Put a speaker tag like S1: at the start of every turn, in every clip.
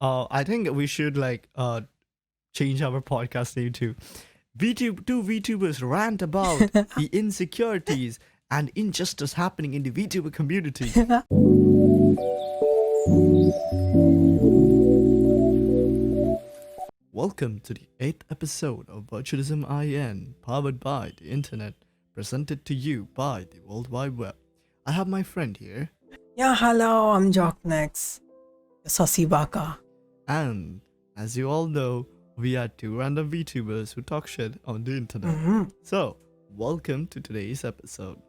S1: I think we should change our podcast name to two VTubers rant about the insecurities and injustice happening in the VTuber community. Welcome to the 8th episode of Virtualism IN, powered by the internet, presented to you by the World Wide Web. I have my friend here.
S2: Yeah, hello, I'm JoqniX, the saucy baka.
S1: And as you all know, we are two random VTubers who talk shit on the internet. So, welcome to today's episode.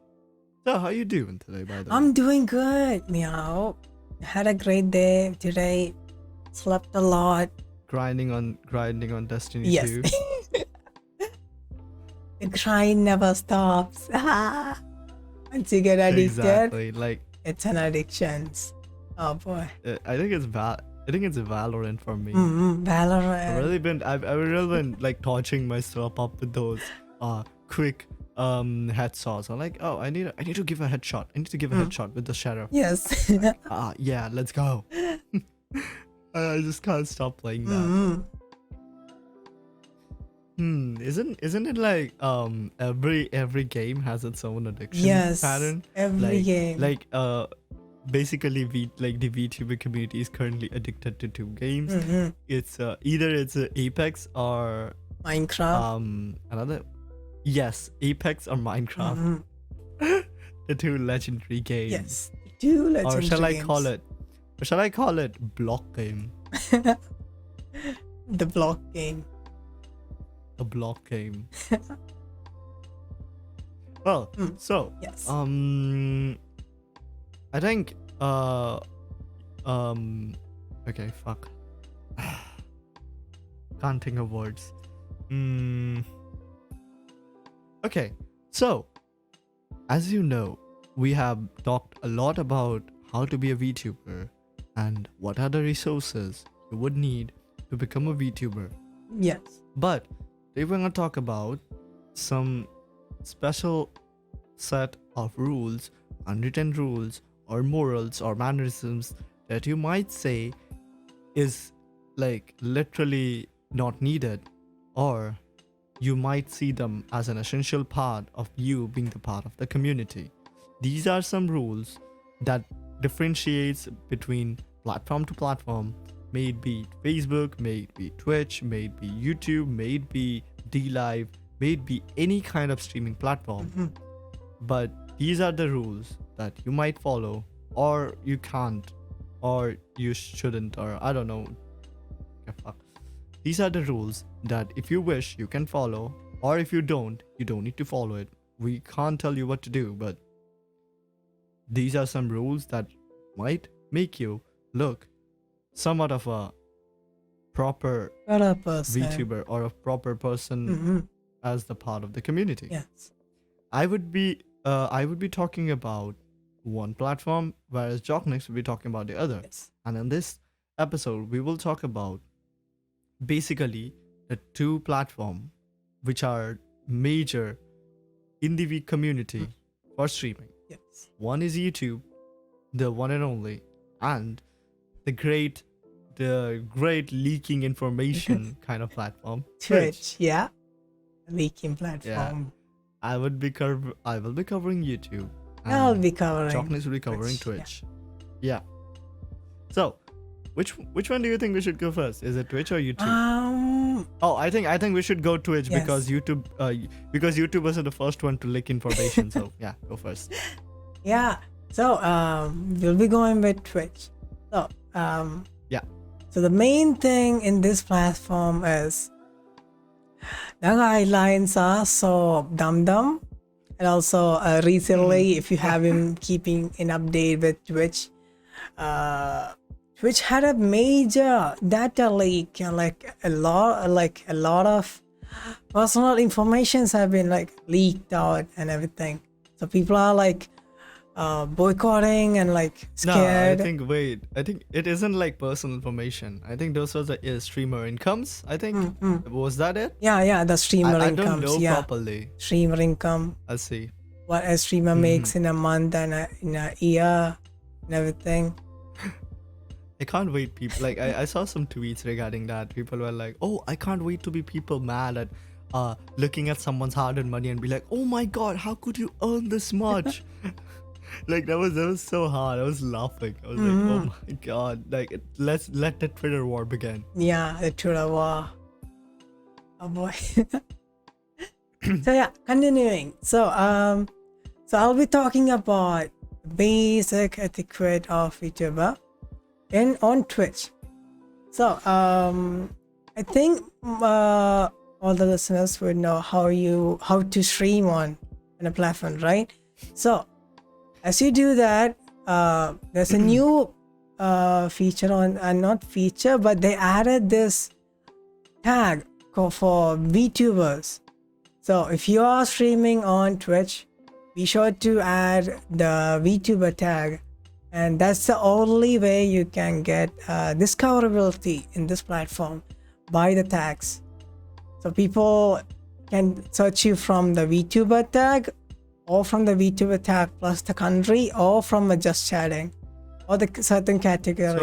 S1: So, how you doing today, by the way?
S2: I'm doing good, meow. Had a great day today. Slept a lot.
S1: Grinding on Destiny
S2: Yes.
S1: 2.
S2: The grind never stops. Once you get addicted,
S1: Exactly.
S2: it's an addiction. Oh boy.
S1: I think it's Valorant for me.
S2: Valorant.
S1: I've really been torching myself up with those quick headshots. I'm like, oh, I need to give a headshot. I need to give a headshot with the sheriff.
S2: Yes.
S1: Yeah, let's go. I just can't stop playing that. Isn't it like every game has its own addiction pattern?
S2: Every game.
S1: Basically the VTuber community is currently addicted to two games. It's either Apex or
S2: Minecraft.
S1: Apex or Minecraft. The two legendary games.
S2: Yes. Two legendary
S1: Or shall I
S2: games.
S1: call it block game?
S2: The block game.
S1: A block game. Well, so
S2: Yes.
S1: I think okay, fuck. Can't think of words. Okay, so as you know, we have talked a lot about how to be a VTuber and what are the resources you would need to become a VTuber.
S2: Yes.
S1: But today we're going to talk about some special set of rules, unwritten rules, or morals or mannerisms that you might say is literally not needed, or you might see them as an essential part of you being the part of the community. These are some rules that differentiates between platform to platform, may it be Facebook, may it be Twitch, may it be YouTube, may it be DLive, may it be any kind of streaming platform. But these are the rules that you might follow, or you can't, or you shouldn't, or I don't know. Okay, fuck. These are the rules that if you wish, you can follow, or if you don't need to follow it. We can't tell you what to do, but these are some rules that might make you look somewhat of a proper
S2: person.
S1: VTuber or a proper person as the part of the community.
S2: Yes.
S1: I would be talking about one platform, whereas JoqniX will be talking about the other.
S2: Yes.
S1: And in this episode, we will talk about basically the two platforms which are major in the community for streaming.
S2: Yes.
S1: One is YouTube, the one and only, and the great leaking information kind of platform,
S2: Twitch. Yeah. Leaking platform.
S1: I will be covering YouTube.
S2: I'll be covering.
S1: JoqniX will be covering Twitch. Yeah. So, which one do you think we should go first? Is it Twitch or YouTube? Oh, I think we should go Twitch because YouTubers are the first one to leak information. So yeah, go first.
S2: Yeah. So we'll be going with Twitch. So So the main thing in this platform is the guidelines are so dumb, and also recently, if you have been keeping an update with Twitch, Twitch had a major data leak, and a lot of personal informations have been leaked out and everything. So people are boycotting and scared.
S1: No, I think it isn't personal information. I think those were the streamer incomes. I think was that it?
S2: Yeah, the streamer
S1: I
S2: incomes.
S1: don't know properly.
S2: Streamer income.
S1: I see.
S2: What a streamer makes in a month and in a year and everything.
S1: I can't wait. People like I saw some tweets regarding that. People were like, "Oh, I can't wait to be people mad at looking at someone's hard-earned money and be like, oh my god, how could you earn this much?" Like that was so hard. I was laughing. I was like, oh my god, like let's let the Twitter war begin.
S2: Yeah, the Twitter war. Oh boy. So yeah, continuing. So I'll be talking about basic etiquette of VTuber on Twitch. So I think all the listeners would know how to stream on a platform, right? So as you do that, there's a new feature not feature, but they added this tag for VTubers. So if you are streaming on Twitch, be sure to add the VTuber tag, and that's the only way you can get discoverability in this platform by the tags. So people can search you from the VTuber tag, or from the VTuber tag plus the country, or from a just chatting, or the certain category.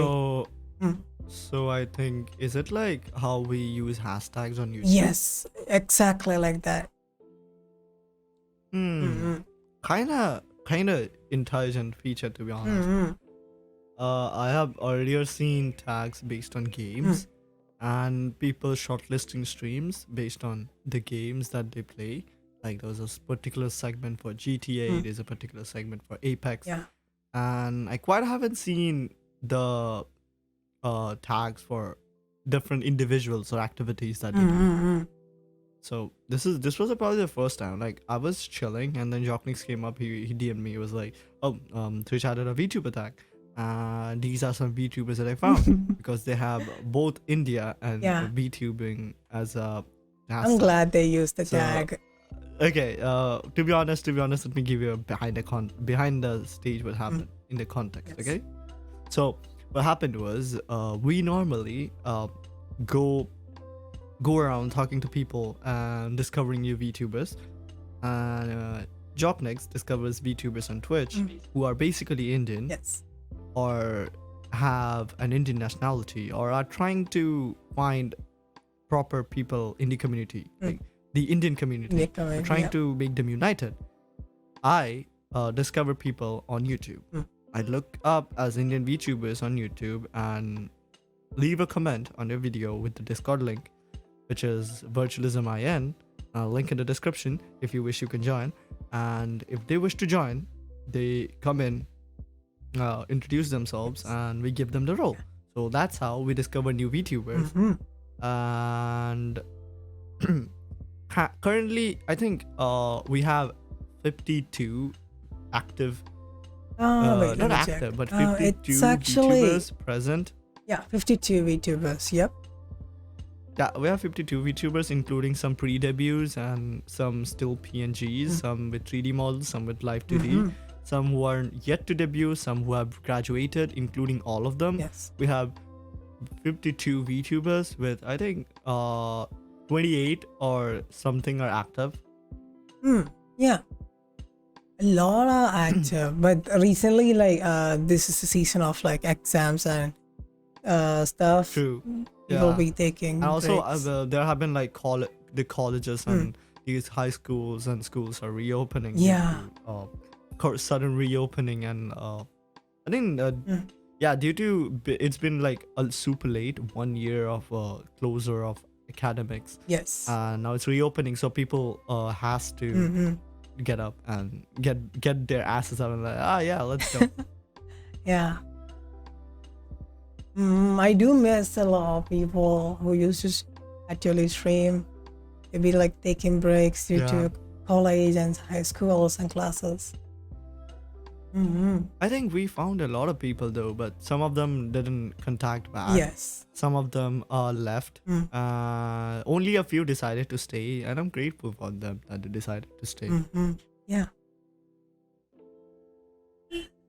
S1: So I think, is it like how we use hashtags on YouTube?
S2: Yes, exactly like that.
S1: Kinda intelligent feature, to be honest. I have earlier seen tags based on games and people shortlisting streams based on the games that they play. Like there was a particular segment for GTA, there's a particular segment for Apex.
S2: Yeah.
S1: And I quite haven't seen the tags for different individuals or activities that they do. So this was probably the first time. Like I was chilling and then JoqniX came up, he DM'd me, he was like, oh, Twitch added a VTuber tag. These are some VTubers that I found because they have both India and VTubing as a hashtag.
S2: I'm glad they used the tag.
S1: Okay, to be honest, let me give you a behind the stage what happened in the context.
S2: Yes.
S1: Okay, so what happened was we normally go around talking to people and discovering new VTubers, and JoqniX discovers VTubers on Twitch who are basically Indian.
S2: Yes.
S1: Or have an Indian nationality, or are trying to find proper people in the community, like the Indian community, trying to make them united. I discover people on YouTube. I look up as Indian VTubers on YouTube and leave a comment on their video with the Discord link, which is Virtualism IN. Link in the description. If you wish, you can join. And if they wish to join, they come in, introduce themselves, and we give them the role. So that's how we discover new VTubers. And currently, I think we have 52 active, not active, but 52 VTubers present.
S2: Yeah, 52 VTubers. Yep.
S1: Yeah, we have 52 VTubers, including some pre-debuts and some still PNGs, some with 3D models, some with live 2D. Some who are yet to debut, some who have graduated, including all of them.
S2: Yes.
S1: We have 52 VTubers with, I think, 28 or something are active.
S2: Yeah. A lot are active, but recently, like, this is the season of like exams and stuff.
S1: True.
S2: People be taking.
S1: And also,
S2: breaks.
S1: there have been like the colleges and these high schools and schools are reopening.
S2: Yeah.
S1: Sudden reopening, and I think due to it's been like a super late 1 year of closure of academics.
S2: Yes.
S1: Now it's reopening, so people has to get up and get their asses out and like, let's go.
S2: Yeah. I do miss a lot of people who used to actually stream. They'd be like taking breaks due to college and high schools and classes.
S1: I think we found a lot of people though, but some of them didn't contact back.
S2: Yes.
S1: Some of them left. Only a few decided to stay, and I'm grateful for them that they decided to stay.
S2: Yeah.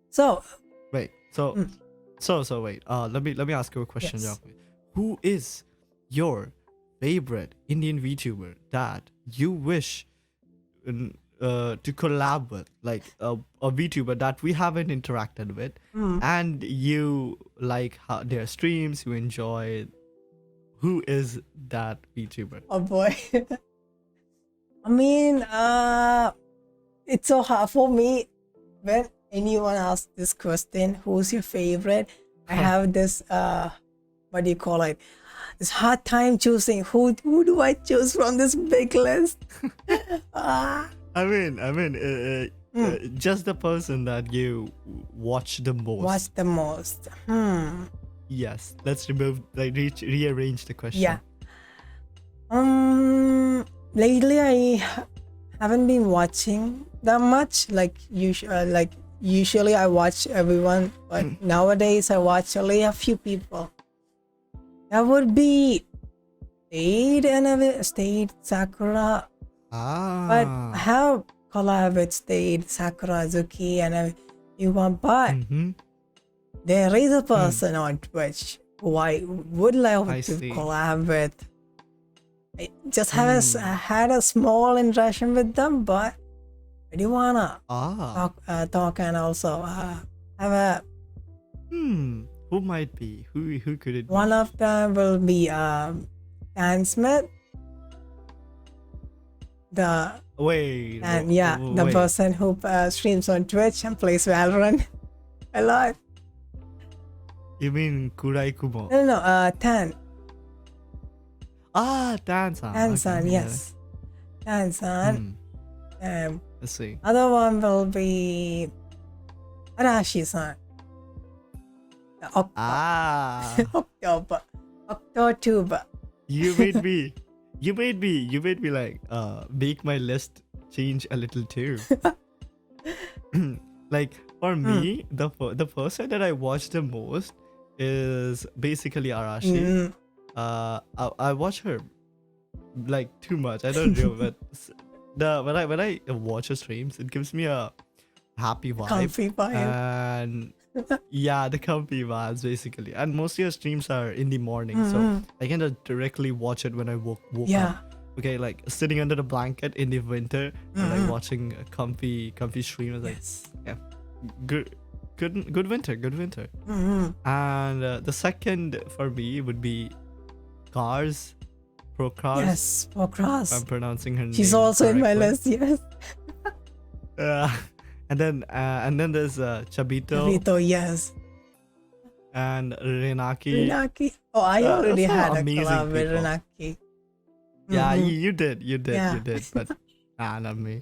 S2: So.
S1: Wait. So wait. Let me ask you a question, JoqniX. Who is your favorite Indian VTuber that you wish to collab with, like a VTuber that we haven't interacted with, and you like how their streams, you enjoy. Who is that VTuber?
S2: Oh boy. I mean, it's so hard for me when anyone asks this question, who's your favorite? I have this what do you call it? This hard time choosing who do I choose from this big list.
S1: I mean, just the person that you watch the most.
S2: Watch the most.
S1: Yes, let's rearrange the question.
S2: Yeah. Lately I haven't been watching that much. Usually I watch everyone, but nowadays I watch only a few people. That would be Stayed, Sakura. But I have collab with Stayed, Sakura, Zuki, and everyone. But there is a person on Twitch who I would love to collab with. I just had a small interaction with them, but I do wanna talk and also have a.
S1: Who might be? Who could it be?
S2: One of them will be Dan Smith. The person who streams on Twitch and plays Valorant a lot.
S1: You mean Kurai Kumo?
S2: No, Tan.
S1: Tan-san.
S2: Tan-san, yes. Tan-san.
S1: Let's see.
S2: Other one will be Arashi-san. October.
S1: You made me like make my list change a little too. Like for me, the person that I watch the most is basically Arashi. I watch her like too much. I don't know, but when I watch her streams, it gives me a happy vibe.
S2: Comfy vibe.
S1: And yeah, the comfy vibes basically. And mostly her streams are in the morning, so I can just directly watch it when I woke up. Okay, like sitting under the blanket in the winter and like watching a comfy stream. Is like, yeah, good winter. And the second for me would be Cars. Procars.
S2: Yes, Procars.
S1: I'm pronouncing her name.
S2: She's also
S1: correctly.
S2: in my list. Yes.
S1: And then there's Chabito.
S2: Chabito, yes.
S1: And Renaki.
S2: Oh, I already had a
S1: amazing
S2: collab with
S1: people.
S2: Renaki.
S1: Yeah, you did, but not me.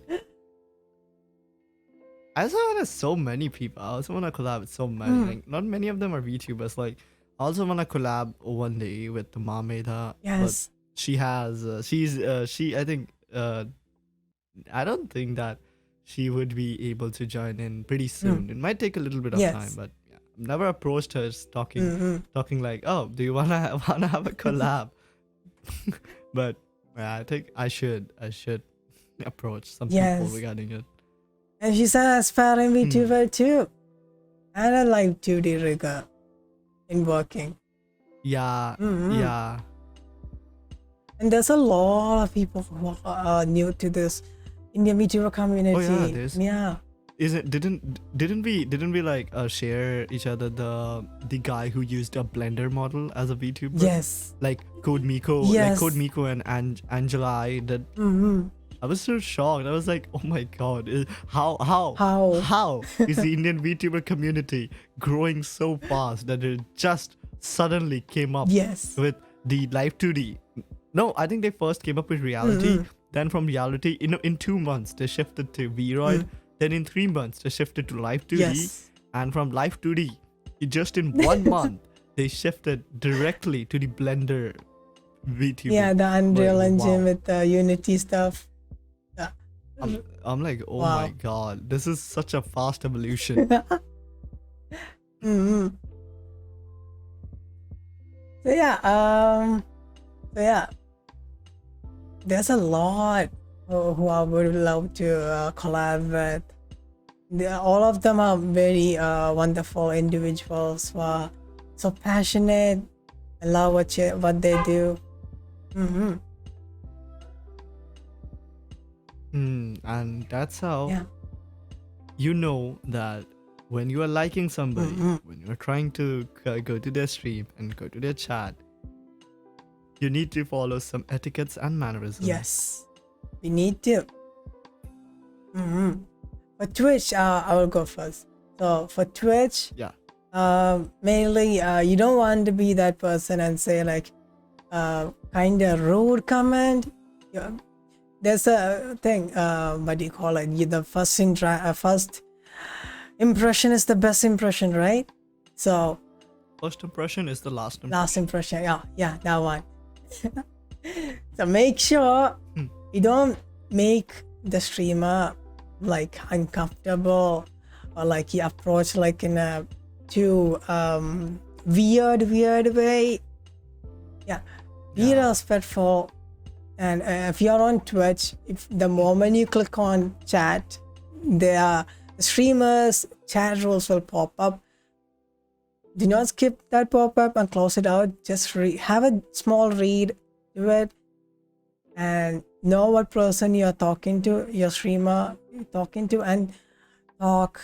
S1: I also want so many people. I also want to collab with so many. Like, not many of them are VTubers. Like, I also want to collab one day with Mameda.
S2: Yes.
S1: But she has. I think. I don't think that she would be able to join in pretty soon. It might take a little bit of time, but yeah, I've never approached her talking like, oh, do you wanna have a collab? But yeah, I think I should approach some people regarding it.
S2: And she's an aspiring VTuber too, and a live 2D rigger in working.
S1: Yeah.
S2: And there's a lot of people who are new to this Indian VTuber community.
S1: Oh yeah, there's.
S2: Yeah.
S1: Didn't we like share each other the guy who used a Blender model as a VTuber?
S2: Yes.
S1: Like Code Miko.
S2: Yes.
S1: Like Code Miko and Angela. I did. I was so shocked. I was like, oh my god, how is the Indian VTuber community growing so fast that it just suddenly came up with the live 2D? No, I think they first came up with reality. Then from reality, in 2 months, they shifted to Vroid. Then in 3 months, they shifted to live 2D. And from live 2D, just in 1 month, they shifted directly to the Blender VTuber.
S2: Yeah, the Unreal Engine with the Unity stuff.
S1: I'm like, oh my god, this is such a fast evolution.
S2: So yeah, there's a lot who I would love to collab with. All of them are very wonderful individuals who are so passionate. I love what they do.
S1: And that's how
S2: Yeah.
S1: you know that when you are liking somebody, when you're trying to go to their stream and go to their chat, you need to follow some etiquettes and mannerisms.
S2: Yes, we need to. For Twitch, I will go first. So for Twitch,
S1: Yeah.
S2: mainly you don't want to be that person and say like kind of rude comment. Yeah. There's a thing, what do you call it? The first impression is the best impression, right? So
S1: First impression is the last impression.
S2: last impression, yeah, that one. So make sure you don't make the streamer like uncomfortable, or like you approach like in a too weird way. Yeah, be respectful. And if you're on Twitch, if the moment you click on chat, the streamers chat rules will pop up. Do not skip that pop-up and close it out. Just have a small read to it and know what person you're talking to, your streamer you're talking to, and talk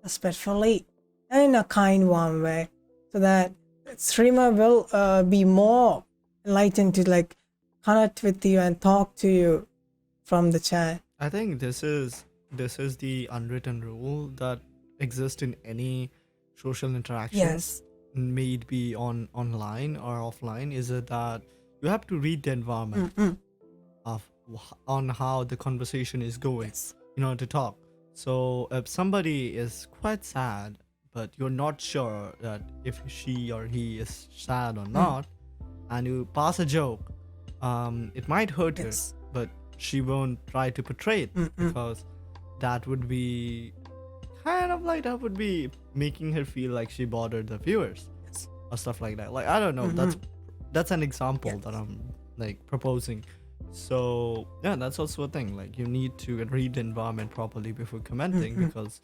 S2: respectfully and in a kind, warm way, so that streamer will be more enlightened to like connect with you and talk to you from the chat.
S1: I think this is the unwritten rule that exists in any social interaction.
S2: Yes.
S1: May it be online or offline, is it that you have to read the environment on how the conversation is going in order to talk. So if somebody is quite sad, but you're not sure that if she or he is sad or not, and you pass a joke, it might hurt her, but she won't try to portray it because that would be kind of like that would be making her feel like she bothered the viewers or stuff like that. Like, I don't know, that's an example that I'm like proposing. So yeah, that's also a thing. Like, you need to read the environment properly before commenting, because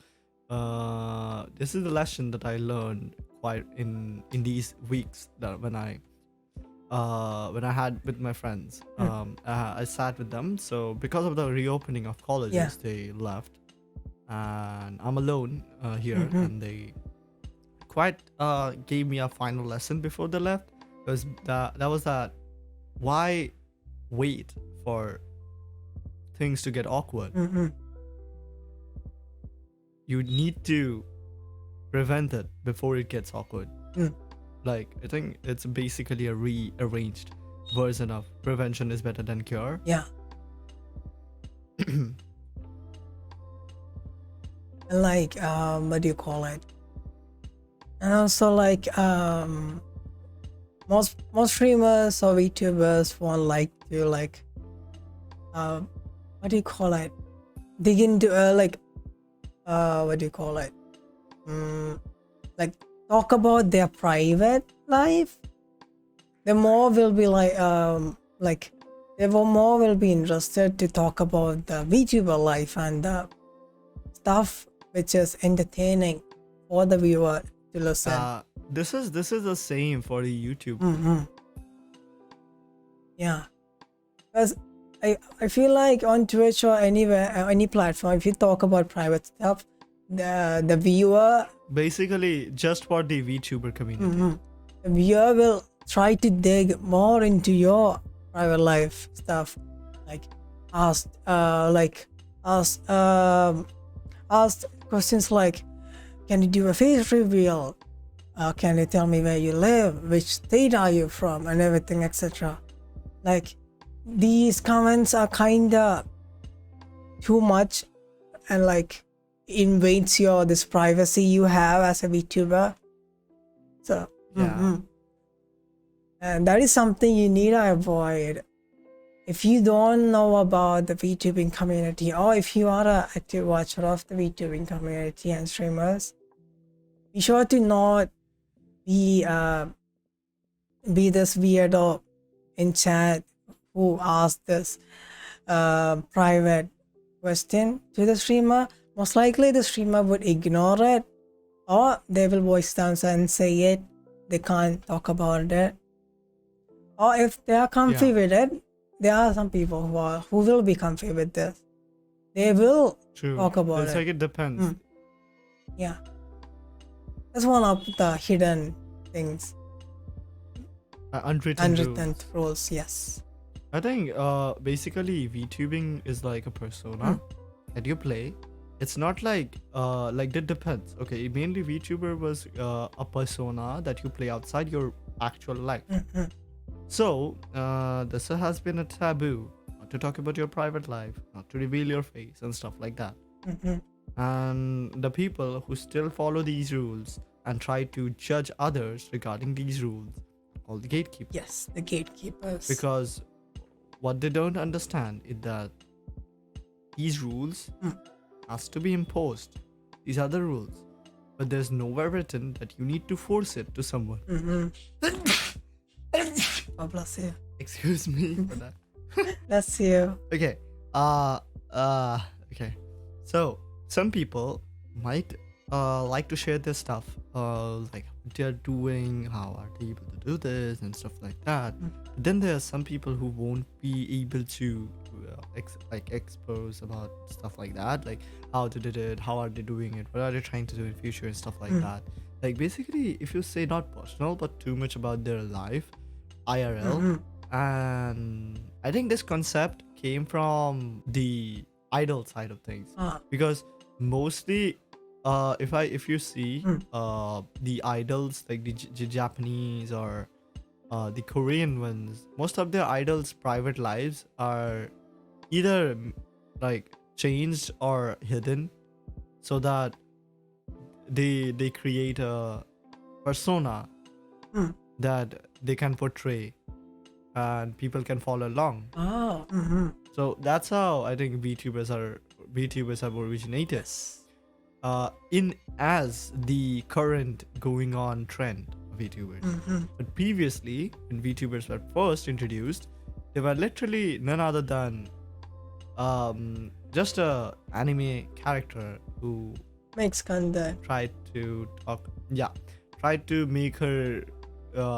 S1: this is the lesson that I learned quite in these weeks, that when I had with my friends, I sat with them. So because of the reopening of colleges, they left, and I'm alone here, and they quite gave me a final lesson before they left. Because that was that, why wait for things to get awkward? You need to prevent it before it gets awkward. Like, I think it's basically a rearranged version of prevention is better than cure.
S2: Yeah. Like, what do you call it? And also like most streamers or VTubers won't like to like what do you call it? Dig into like what do you call it? Like, talk about their private life. The more will be like they more will be interested to talk about the VTuber life and the stuff which is entertaining for the viewer to listen.
S1: This is the same for the YouTube.
S2: Yeah, because I feel like on Twitch or anywhere, any platform, if you talk about private stuff, the viewer,
S1: basically just for the VTuber community,
S2: the viewer will try to dig more into your private life stuff, like ask questions like, can you do a face reveal? Can you tell me where you live? Which state are you from? And everything, etc. Like, these comments are kinda too much, and like invades your this privacy you have as a VTuber. So and that is something you need to avoid. If you don't know about the VTubing community, or if you are an active watcher of the VTubing community and streamers, be sure to not be this weirdo in chat who asked this private question to the streamer. Most likely the streamer would ignore it, or they will voice down and say it. They can't talk about it. Or if they are comfy with it, there are some people who will be comfy with this. they will
S1: True.
S2: talk about
S1: It's
S2: it.
S1: like it depends.
S2: Yeah, that's one of the hidden things.
S1: Unwritten
S2: Unwritten
S1: rules.
S2: rules. Yes.
S1: I think basically VTubing is like a persona that you play. It's not like that depends. Okay, mainly VTuber was a persona that you play outside your actual life. So this has been a taboo, not to talk about your private life, not to reveal your face and stuff like that. And the people who still follow these rules and try to judge others regarding these rules are called the gatekeepers.
S2: Yes, the gatekeepers.
S1: Because what they don't understand is that these rules has to be imposed. These are the rules. But there's nowhere written that you need to force it to someone.
S2: Oh, bless you.
S1: Excuse me for that.
S2: Bless you.
S1: Okay. Okay. So some people might like to share their stuff, like what they're doing, how are they able to do this and stuff like that. But then there are some people who won't be able to expose about stuff like that, like how they did it, how are they doing it, what are they trying to do in future and stuff like that. Like basically, if you say not personal but too much about their life, IRL, and I think this concept came from the idol side of things, because mostly if you see the idols, like the Japanese or the Korean ones, most of their idols' private lives are either like changed or hidden, so that they create a persona that they can portray and people can follow along. So that's how I think VTubers have originated. In as the current going on trend of VTubers. But previously, when VTubers were first introduced, they were literally none other than just a anime character who
S2: makes content,
S1: tried to make her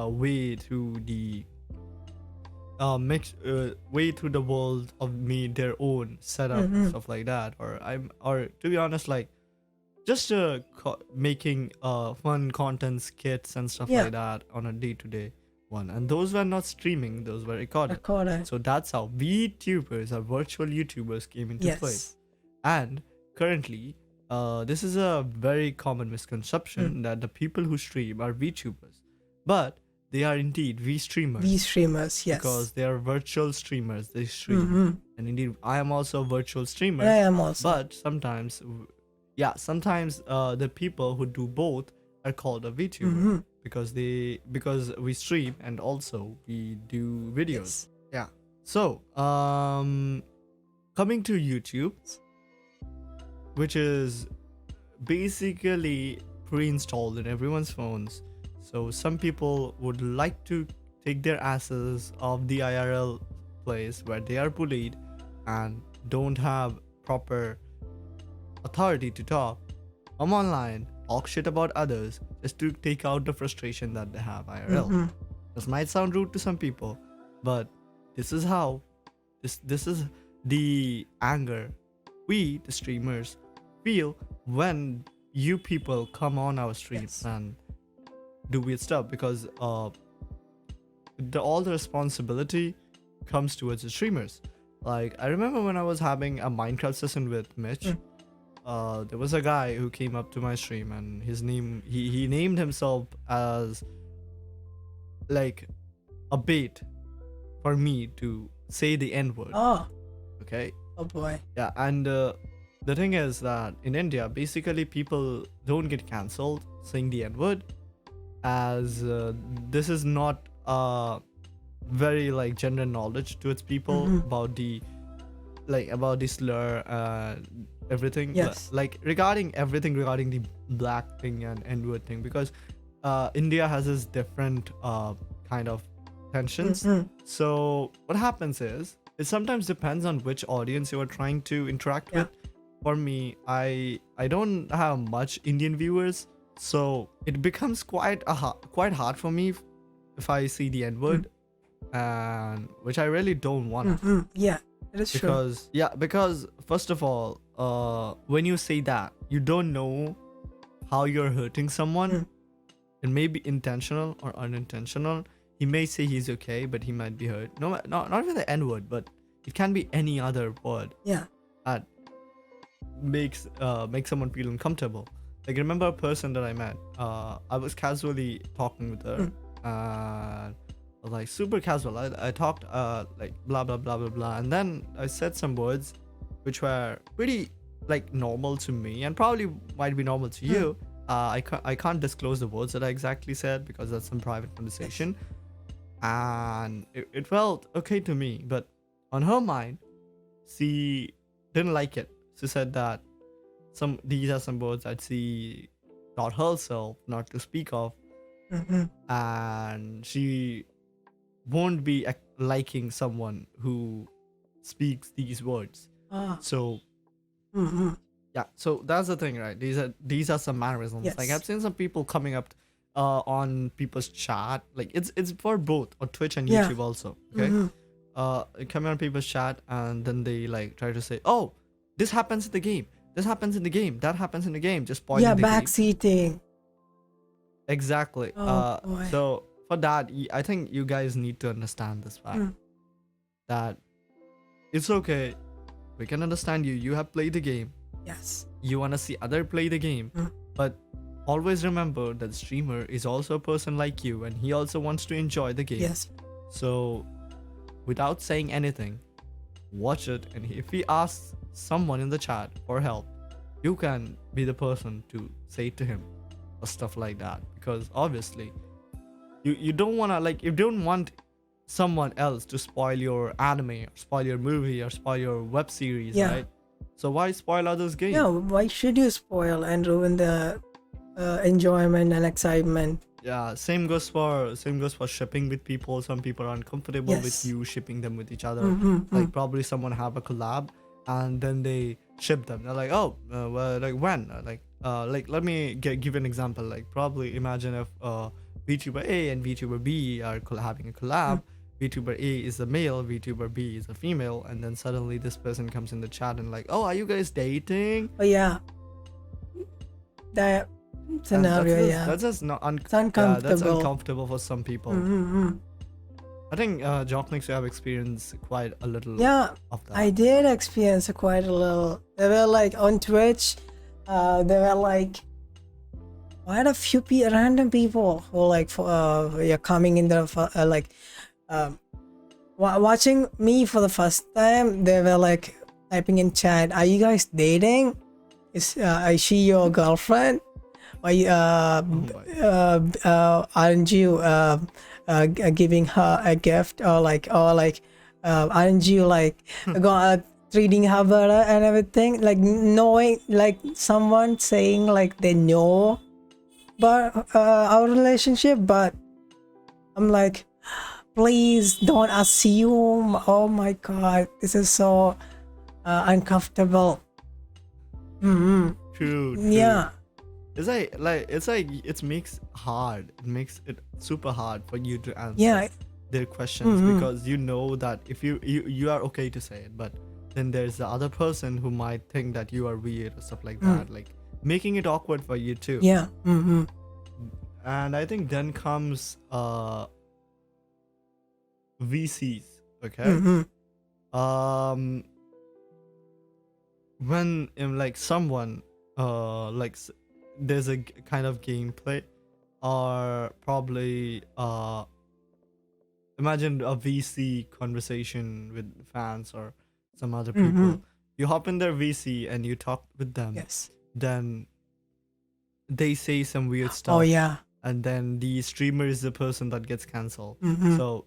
S1: way through the way through the world of their own setup and stuff like that, or to be honest, like just making fun content skits and stuff like that on a day-to-day one. And those were not streaming, those were recorded. So that's how VTubers or virtual YouTubers came into play. And currently this is a very common misconception that the people who stream are VTubers, but they are indeed V-streamers,
S2: yes.
S1: Because they are virtual streamers, they stream. And indeed, I am also a virtual streamer.
S2: I am also.
S1: But sometimes the people who do both are called a VTuber because we stream and also we do videos. Yeah. So, coming to YouTube, which is basically pre-installed in everyone's phones. So some people would like to take their asses off the IRL place where they are bullied and don't have proper authority to talk. Come online, talk shit about others just to take out the frustration that they have IRL. This might sound rude to some people, but this is how this is the anger we, the streamers, feel when you people come on our streams and do weird stuff, because all the responsibility comes towards the streamers. Like I remember when I was having a Minecraft session with Mitch, there was a guy who came up to my stream and his name he named himself as like a bait for me to say the N-word. Okay.
S2: Oh boy.
S1: Yeah, and the thing is that in India, basically people don't get cancelled saying the N-word, as this is not very like general knowledge to its people about the slur, everything. Like regarding everything regarding the black thing and N-word thing, because India has this different kind of tensions. So what happens is it sometimes depends on which audience you are trying to interact with. For me, I don't have much Indian viewers, so it becomes quite hard for me if I see the N-word, and which I really don't want.
S2: It is true.
S1: Because first of all, when you say that, you don't know how you're hurting someone. It may be intentional or unintentional. He may say he's okay, but he might be hurt. No, not even the N word, but it can be any other word.
S2: Yeah.
S1: That makes someone feel uncomfortable. Like, remember a person that I met. I was casually talking with her, and like super casual. I talked like blah blah blah blah blah, and then I said some words which were pretty like normal to me, and probably might be normal to you. I can't disclose the words that I exactly said because that's some private conversation, and it felt okay to me, but on her mind, she didn't like it. She said that these are some words that she taught herself not to speak of, and she won't be liking someone who speaks these words. So yeah, so that's the thing, right? These are some mannerisms.
S2: Yes.
S1: Like, I've seen some people coming up on people's chat. Like, it's for both on Twitch and YouTube also. Okay, coming on people's chat, and then they like try to say, "Oh, this happens in the game. This happens in the game. That happens in the game." Just spoiling the game.
S2: Backseating.
S1: Exactly.
S2: Boy.
S1: So for that, I think you guys need to understand this fact that it's okay. We can understand you. You have played the game.
S2: Yes.
S1: You want to see other play the game, but always remember that the streamer is also a person like you, and he also wants to enjoy the game.
S2: Yes.
S1: So without saying anything, watch it, and if he asks someone in the chat for help, you can be the person to say to him or stuff like that, because obviously you don't want to, like, you don't want someone else to spoil your anime or spoil your movie or spoil your web series, right? So why spoil others' game?
S2: Yeah, why should you spoil and ruin the enjoyment and excitement?
S1: Yeah, same goes for shipping with people. Some people are uncomfortable with you shipping them with each other. Like, probably someone have a collab and then they ship them. They're like, oh, well, like when? Like let me give an example. Like, probably imagine if VTuber A and VTuber B are having a collab. VTuber A is a male, VTuber B is a female, and then suddenly this person comes in the chat and like, oh, are you guys dating?
S2: Oh yeah, that scenario.
S1: That's just not
S2: it's uncomfortable.
S1: That's uncomfortable for some people. I think JoqniX, you have experienced quite a little.
S2: Yeah,
S1: of that.
S2: I did experience quite a little. They were like on Twitch. They were like quite a few random people who like coming in there for watching me for the first time. They were like typing in chat, "Are you guys dating? Is she your girlfriend? Aren't you giving her a gift, or aren't you like treating her better and everything?" Like, knowing, like someone saying like they know about our relationship, but I'm like, please don't assume. Oh my god, this is so uncomfortable.
S1: True.
S2: Yeah.
S1: It makes it super hard for you to answer their questions, because you know that if you are okay to say it, but then there's the other person who might think that you are weird or stuff like that, like making it awkward for you too.
S2: Yeah.
S1: And I think then comes VCs. Okay. When like someone like there's a kind of gameplay, or probably imagine a VC conversation with fans or some other people. You hop in their VC and you talk with them.
S2: Yes.
S1: Then they say some weird stuff.
S2: Oh yeah.
S1: And then the streamer is the person that gets cancelled. So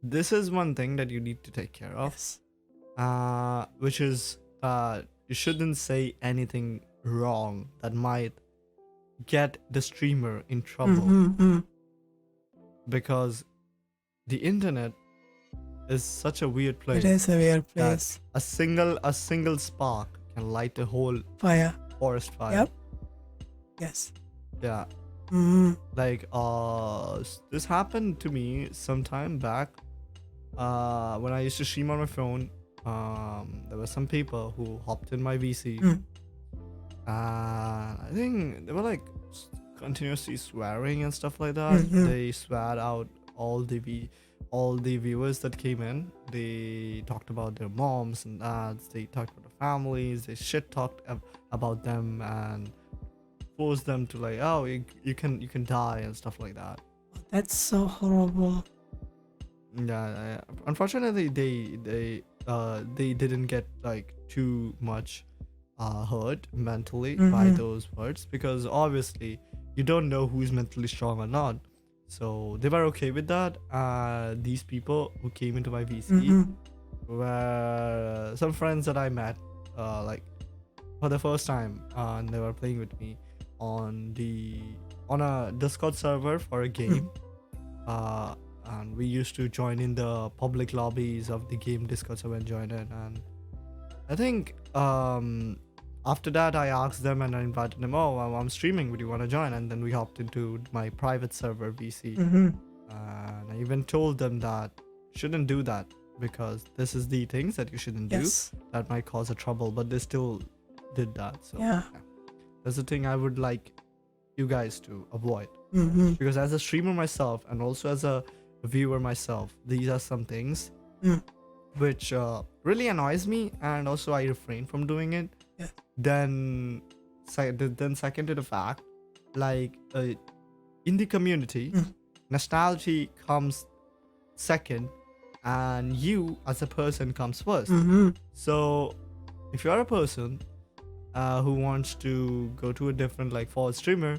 S1: this is one thing that you need to take care of.
S2: Yes.
S1: Which is you shouldn't say anything wrong that might get the streamer in trouble. Because the internet is such a weird place.
S2: It is a weird place.
S1: A single spark can light a whole forest fire.
S2: Yep. Yes.
S1: Yeah. Like this happened to me some time back when I used to stream on my phone. there were some people who hopped in my VC. I think they were like continuously swearing and stuff like that. They swore out all the viewers that came in. They talked about their moms and dads. They talked about the families. They shit talked about them and forced them to like, oh, you can die and stuff like that.
S2: That's so horrible.
S1: Yeah, unfortunately, they didn't get like too much hurt mentally by those words, because obviously you don't know who's mentally strong or not. So they were okay with that. These people who came into my VC were some friends that I met like for the first time, and they were playing with me on a Discord server for a game. And we used to join in the public lobbies of the game Discord server and join in. And I think after that I asked them and I invited them, oh, I'm streaming, would you want to join? And then we hopped into my private server VC. And I even told them that shouldn't do that, because this is the things that you shouldn't do that might cause a trouble, but they still did that. So yeah, that's the thing I would like you guys to avoid. Because as a streamer myself and also as a viewer myself, these are some things which really annoys me, and also I refrain from doing it. Then second to the fact, like in the community, nationality comes second and you as a person comes first. So if you're a person who wants to go to a different like forward streamer,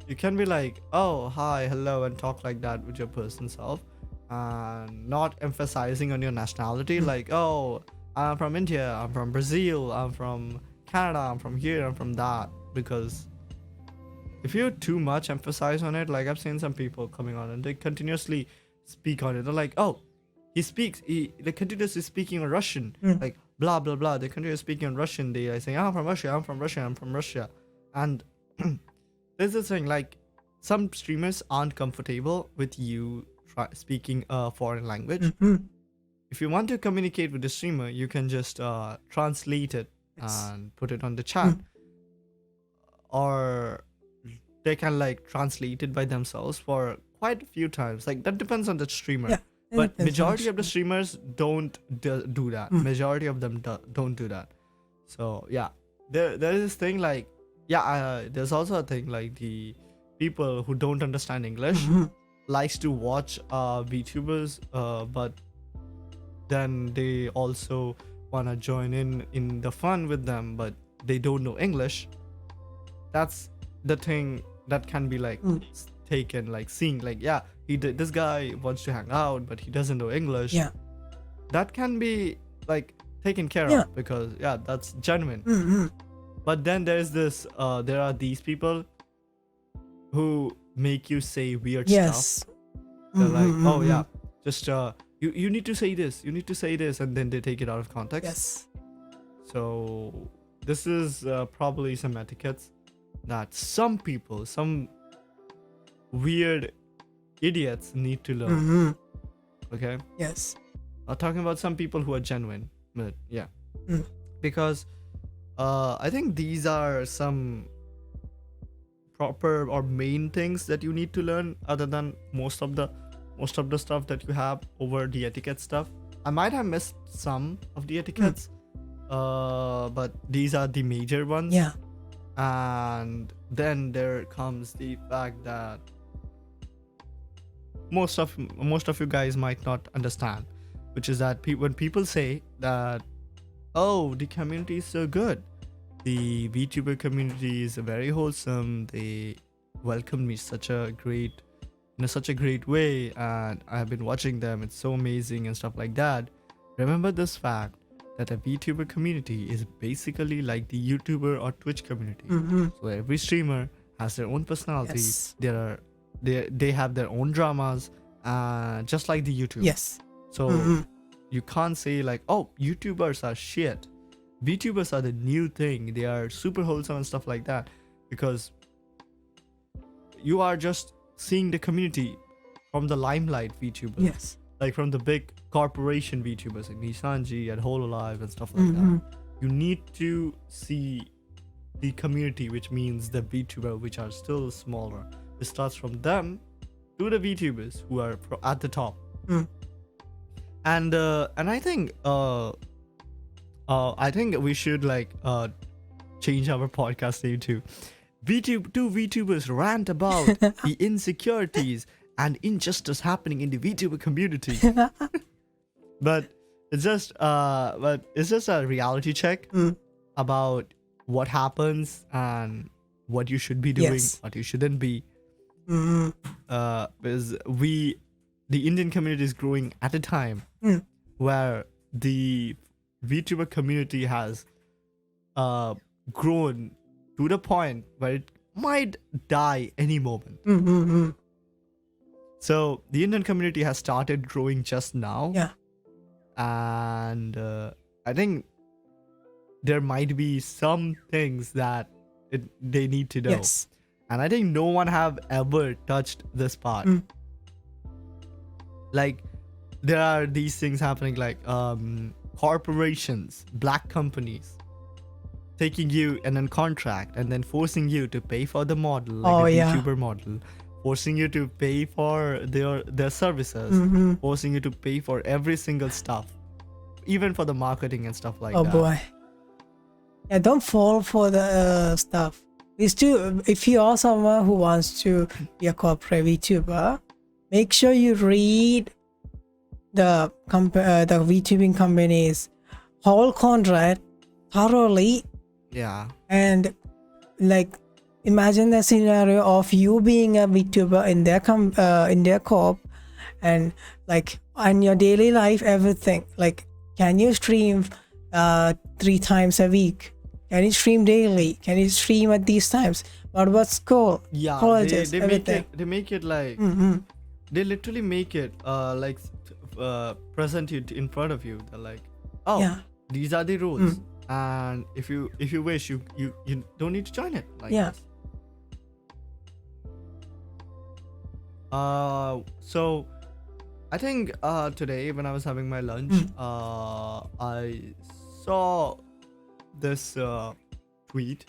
S1: you can be like, oh, hi, hello, and talk like that with your person self, and not emphasizing on your nationality, like, oh, I'm from India, I'm from Brazil, I'm from Canada, I'm from here, I'm from that. Because if you too much emphasize on it, like I've seen some people coming on and they continuously speak on it. They're like, oh, they're continuously speaking on Russian, like blah blah blah. They continue speaking on Russian. They are saying, I'm from Russia, I'm from Russia, I'm from Russia. And there's this thing, like some streamers aren't comfortable with you speaking a foreign language. If you want to communicate with the streamer, you can just translate it and put it on the chat, or they can like translate it by themselves for quite a few times. Like that depends on the streamer. But majority of the streamers don't do that. Majority of them don't do that. So yeah, there is this thing like, there's also a thing like the people who don't understand English likes to watch VTubers, but then they also want to join in the fun with them, but they don't know English. That's the thing that can be like taken, like seeing like, yeah, this guy wants to hang out but he doesn't know English. That can be like taken care of, because that's genuine. But then there's this there are these people who make you say weird stuff. They're like, oh yeah, just you need to say this, you need to say this, and then they take it out of context. So this is probably some etiquettes that some people, some weird idiots need to learn. Okay. Talking about some people who are genuine, but because I think these are some proper or main things that you need to learn, other than most of the stuff that you have over the etiquette stuff. I might have missed some of the etiquettes, but these are the major ones. And then there comes the fact that most of you guys might not understand, which is that when people say that, oh, the community is so good, the VTuber community is very wholesome, they welcomed me in such a great way, and I've been watching them, it's so amazing and stuff like that. Remember this fact that a VTuber community is basically like the YouTuber or Twitch community. So every streamer has their own personality. They have their own dramas, just like the YouTube. So you can't say like, oh, YouTubers are shit, VTubers are the new thing, they are super wholesome and stuff like that, because you are just seeing the community from the limelight VTubers. like from the big corporation VTubers like Nissanji and Hololive and stuff like that. You need to see the community, which means the VTuber which are still smaller. It starts from them to the VTubers who are at the top. And I think we should like change our podcast name to two VTubers rant about the insecurities and injustice happening in the VTuber community. But it's just a reality check about what happens and what you should be doing, what you shouldn't be. Because the Indian community is growing at a time where the VTuber community has grown to the point where it might die any moment. So the Indian community has started growing just now. And I think there might be some things that they need to know. And I think no one have ever touched this part. Like there are these things happening like corporations, black companies taking you and then contract and then forcing you to pay for the model, like a VTuber model, forcing you to pay for their services, forcing you to pay for every single stuff, even for the marketing and stuff like that.
S2: Oh boy. Yeah, don't fall for the stuff. If you are someone who wants to be a corporate VTuber, make sure you read the VTubing company's whole contract thoroughly. And like imagine the scenario of you being a VTuber in their corp, and like on your daily life, everything like, can you stream 3 times a week? Can you stream daily? Can you stream at these times? What about school? Colleges,
S1: they make it like they literally make it like present it in front of you. They're like, these are the rules, and if you wish, you don't need to join it. Like this. So I think today when I was having my lunch, I saw this tweet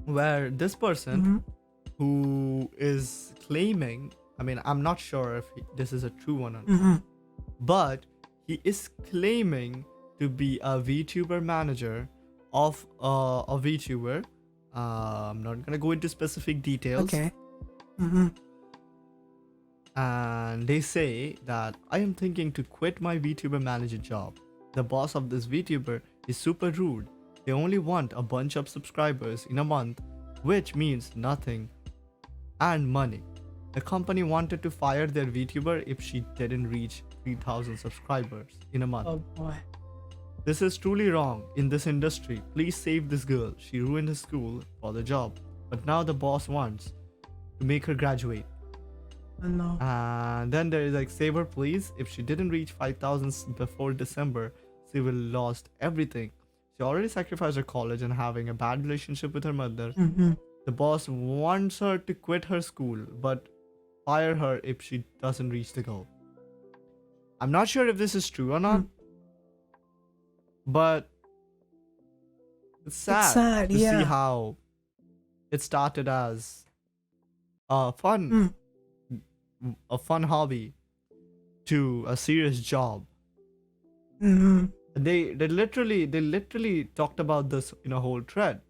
S1: where this person who is claiming, I mean, I'm not sure if this is a true one or not, but he is claiming to be a VTuber manager of a VTuber. I'm not gonna go into specific details. And they say that I am thinking to quit my VTuber manager job. The boss of this VTuber is super rude. They only want a bunch of subscribers in a month, which means nothing, and money. The company wanted to fire their VTuber if she didn't reach 3,000 subscribers in a month.
S2: Oh boy.
S1: This is truly wrong in this industry. Please save this girl. She ruined her school for the job, but now the boss wants to make her graduate.
S2: Oh no.
S1: And then there is like, save her please. If she didn't reach 5,000 before December, she will lost everything. She already sacrificed her college and having a bad relationship with her mother. The boss wants her to quit her school, but fire her if she doesn't reach the goal. I'm not sure if this is true or not, but it's sad to see how it started as a fun hobby to a serious job. They literally talked about this in a whole thread.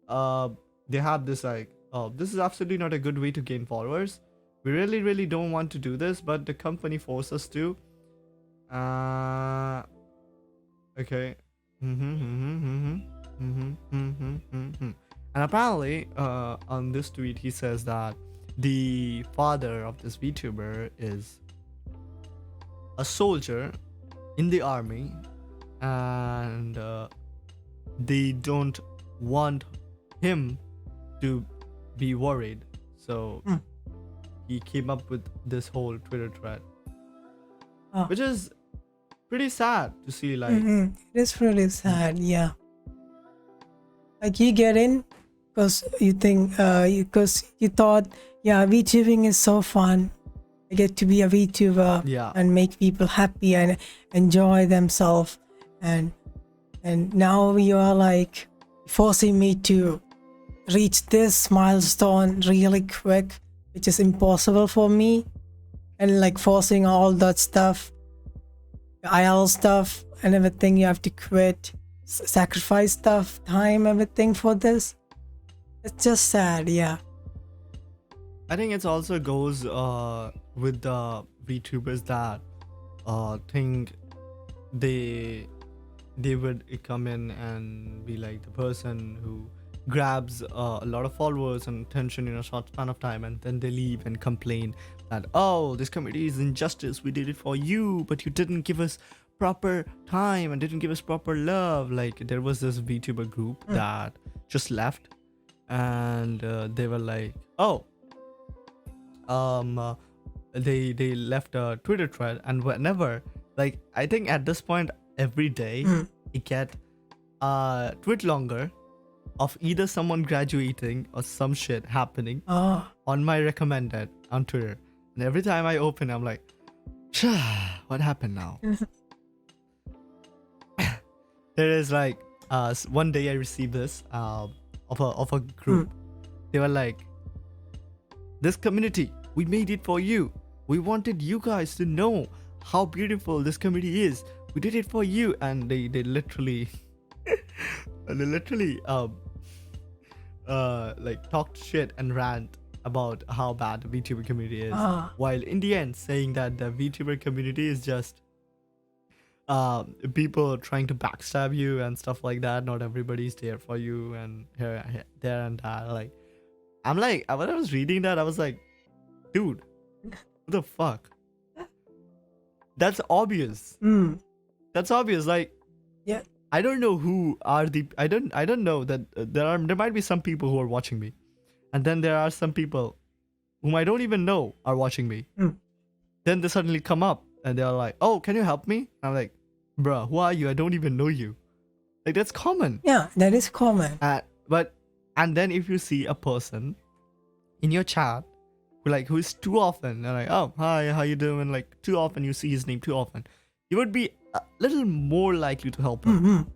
S1: They have this like, this is absolutely not a good way to gain followers. We really don't want to do this, but the company forced us to. Okay. And apparently, on this tweet, he says that the father of this VTuber is a soldier in the army, and they don't want him to be worried. So he came up with this whole Twitter thread, which is pretty sad to see. Like,
S2: it is really sad. Yeah, like you get in because you think because you thought, VTubing is so fun, I get to be a VTuber
S1: Yeah.
S2: and make people happy and enjoy themselves. And now you are like forcing me to reach this milestone really quick, which is impossible for me. And like forcing all that stuff, IL stuff and everything, you have to quit, sacrifice stuff, time, everything for this. It's just sad, yeah.
S1: I think it also goes with the VTubers that think they would come in and be like the person who grabs a lot of followers and attention in a short span of time, and then they leave and complain that, oh, this community is injustice, we did it for you, but you didn't give us proper time and didn't give us proper love. Like there was this VTuber group that just left, and they were like, oh, they left a Twitter thread, and whenever, like, I think at this point every day you get a tweet longer of either someone graduating or some shit happening on my recommended on Twitter, and every time I open I'm like, what happened now? There is like one day I received this of a group. They were like, this community, we made it for you. We wanted you guys to know how beautiful this community is. We did it for you. And they literally like talked shit and rant about how bad the VTuber community is, while in the end saying that the VTuber community is just people trying to backstab you and stuff like that. Not everybody's there for you, and here there and that. Like, I'm like, when I was reading that, I was like, dude, what the fuck? That's obvious. That's obvious. Like,
S2: yeah,
S1: I don't know who are the. I don't know that there might be some people who are watching me, and then there are some people whom I don't even know are watching me. Then they suddenly come up and they're like, "Oh, can you help me?" I'm like, "Bruh, who are you? I don't even know you." Like, that's common.
S2: Yeah, that is common.
S1: And then if you see a person in your chat who is too often, and like, "Oh, hi, how you doing?" Like, too often you see his name too often, you would be a little more likely to help him.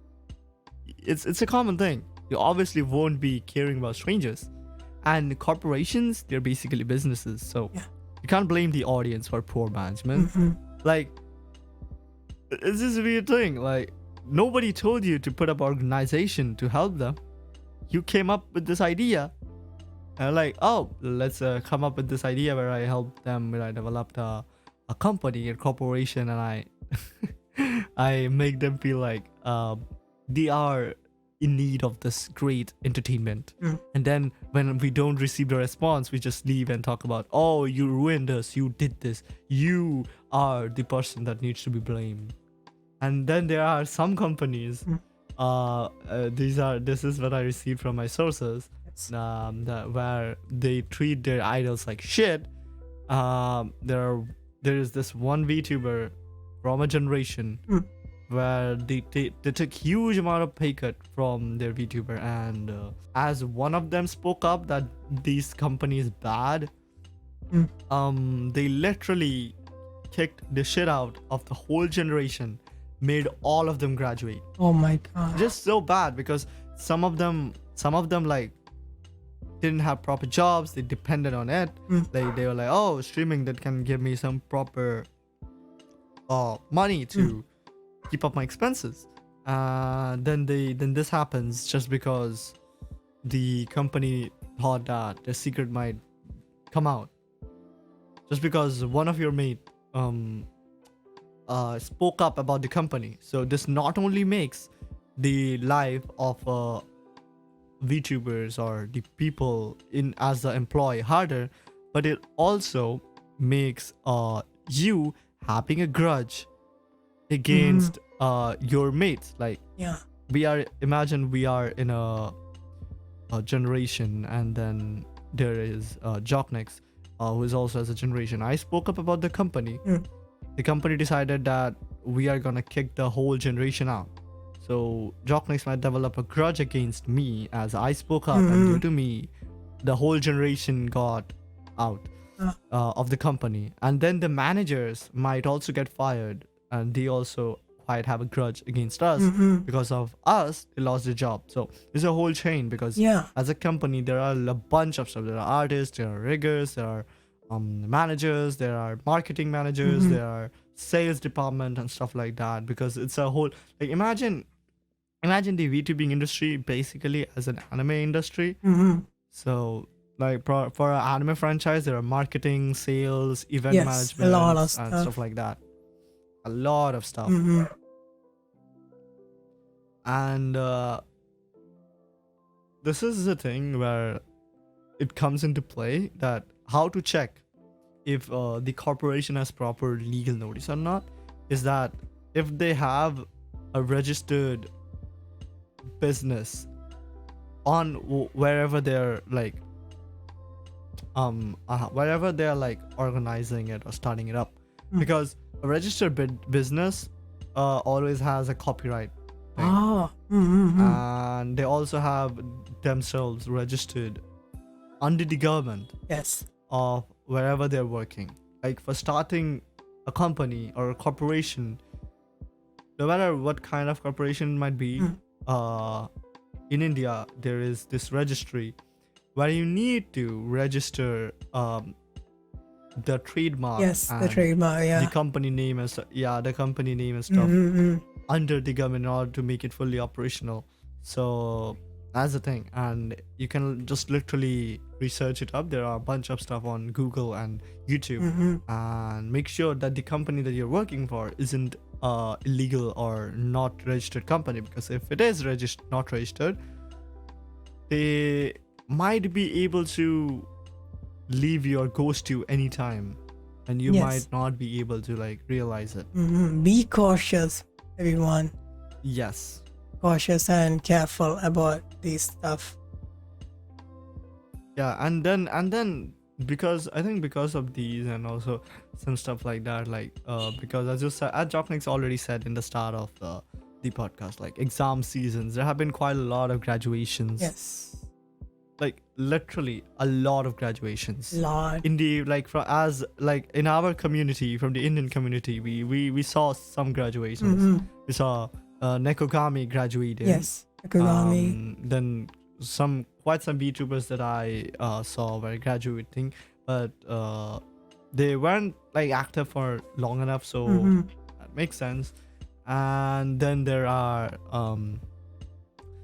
S1: It's a common thing. You obviously won't be caring about strangers. And corporations, they're basically businesses, so you can't blame the audience for poor management. Like, it's this weird thing. Like, nobody told you to put up organization to help them. You came up with this idea, and like, oh, let's come up with this idea where I help them, where I developed a company, a corporation, and I make them feel like they are in need of this great entertainment. And then when we don't receive the response, we just leave and talk about, oh, you ruined us, you did this, you are the person that needs to be blamed. And then there are some companies, this is what I received from my sources, where they treat their idols like shit. There is this one VTuber from a generation where they took huge amount of pay cut from their VTuber, and as one of them spoke up that these companies bad, they literally kicked the shit out of the whole generation, made all of them graduate.
S2: Oh my god.
S1: Just so bad, because some of them like didn't have proper jobs, they depended on it. Like, they were like, oh, streaming that can give me some proper money to keep up my expenses. Then this happens just because the company thought that the secret might come out, just because one of your mate spoke up about the company. So this not only makes the life of VTubers or the people in as the employee harder, but it also makes you having a grudge against your mates. Like, imagine we are in a generation, and then there is JoqniX, who is also as a generation. I spoke up about the company. The company decided that we are gonna kick the whole generation out. So JoqniX might develop a grudge against me as I spoke up, and due to me, the whole generation got out. of the company, and then the managers might also get fired, and they also quite have a grudge against us because of us. They lost their job. So it's a whole chain, because
S2: Yeah.
S1: as a company there are a bunch of stuff. There are artists, there are riggers, there are managers, there are marketing managers, there are sales department and stuff like that, because it's a whole, like, imagine the VTubing industry basically as an anime industry. So like for an anime franchise, there are marketing, sales, event
S2: Yes,
S1: management,
S2: a lot of
S1: and
S2: stuff.
S1: stuff like that. A lot of stuff. And this is the thing where it comes into play, that how to check if the corporation has proper legal notice or not, is that if they have a registered business on wherever they're like wherever they're like organizing it or starting it up, because a registered business always has a copyright thing. And they also have themselves registered under the government
S2: Yes.
S1: of wherever they're working. Like for starting a company or a corporation, no matter what kind of corporation it might be, in India there is this registry where you need to register the trademark.
S2: Yes, the
S1: and
S2: trademark.
S1: the
S2: Yeah.
S1: company name and the company name and stuff under the government in order to make it fully operational. So that's the thing, and you can just literally research it up. There are a bunch of stuff on Google and YouTube, and make sure that the company that you're working for isn't illegal or not registered company, because if it is not registered, they might be able to leave you or ghost you anytime, and you
S2: Yes.
S1: might not be able to like realize it.
S2: Be cautious, everyone.
S1: Yes.
S2: Cautious and careful about this stuff.
S1: Yeah, and then because I think because of these and also some stuff like that, like because as you said, as JoqniX already said in the start of the podcast, like exam seasons, there have been quite a lot of graduations.
S2: Yes.
S1: Like literally a lot of graduations.
S2: Lot.
S1: In the like in our community, from the Indian community, we saw some graduations. We saw Nekogami graduated.
S2: Yes. Akugami.
S1: Then quite some VTubers that I saw were graduating, but they weren't like active for long enough, so that makes sense. And then there are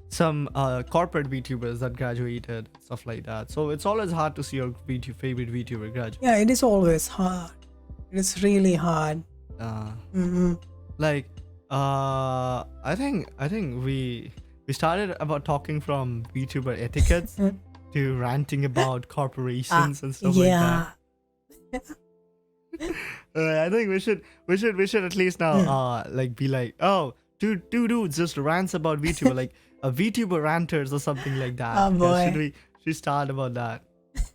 S1: some corporate VTubers that graduated, stuff like that. So it's always hard to see your favorite VTuber graduate.
S2: Yeah, it is always hard. It is really hard.
S1: Like I think we started about talking from VTuber etiquettes to ranting about corporations and stuff like that. I think we should at least now like be like, oh, two dudes just rants about VTuber, like a VTuber ranters or something like that.
S2: Oh boy.
S1: Yeah, should we start about that?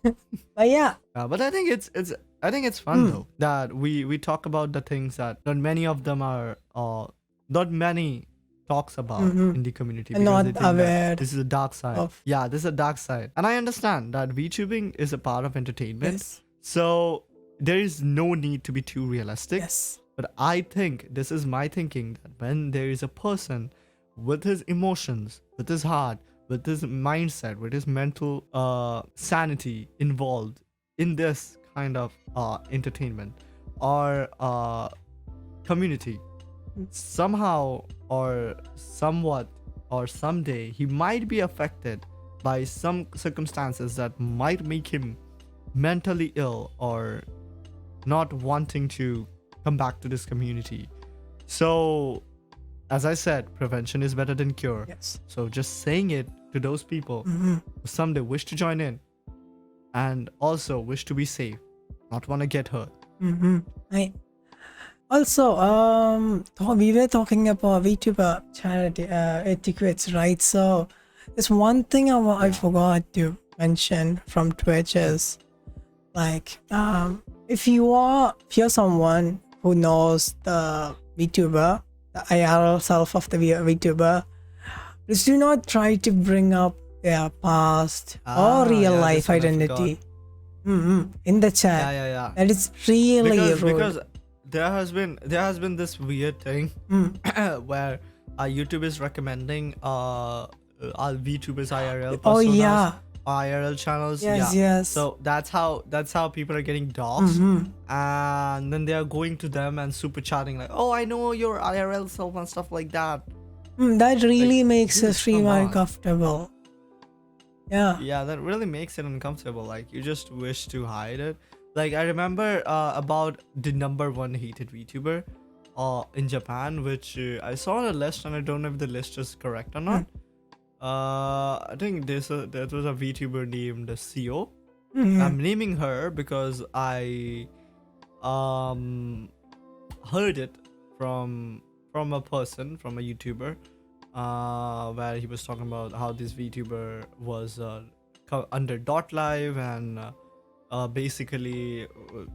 S2: But yeah.
S1: But I think it's fun though, that we talk about the things that not many of them are not many talks about in the community,
S2: And
S1: because
S2: not
S1: they think
S2: aware
S1: that this is a dark side. Yeah, this is a dark side, and I understand that VTubing is a part of entertainment.
S2: Yes.
S1: So there is no need to be too realistic.
S2: Yes.
S1: But I think, this is my thinking, that when there is a person with his emotions, with his heart, with his mindset, with his mental sanity involved in this kind of entertainment or community, somehow or somewhat or someday he might be affected by some circumstances that might make him mentally ill or not wanting to come back to this community. So as I said, prevention is better than cure.
S2: Yes.
S1: So just saying it to those people who someday wish to join in and also wish to be safe, not want to get hurt.
S2: Right. Also, we were talking about VTuber charity etiquettes, right? So there's one thing I forgot to mention from Twitch is like if you're someone who knows the VTuber, the IRL self of the VTuber, please do not try to bring up their past or real life identity. in the chat.
S1: Yeah.
S2: That is really rude.
S1: Because there has been this weird thing where YouTube is recommending VTubers IRL personas,
S2: Oh yeah.
S1: IRL channels.
S2: Yes.
S1: So that's how people are getting doxxed, and then they are going to them and super chatting like, "Oh, I know your IRL self" and stuff like that.
S2: That really
S1: Like,
S2: makes
S1: dude,
S2: the stream
S1: come on.
S2: uncomfortable. Yeah.
S1: Yeah, that really makes it uncomfortable. Like, you just wish to hide it. Like, I remember about the #1 hated VTuber in Japan, which I saw on a list, and I don't know if the list is correct or not. I think that was a VTuber named CO. I'm naming her because I heard it from a person, from a YouTuber, where he was talking about how this VTuber was under .live and basically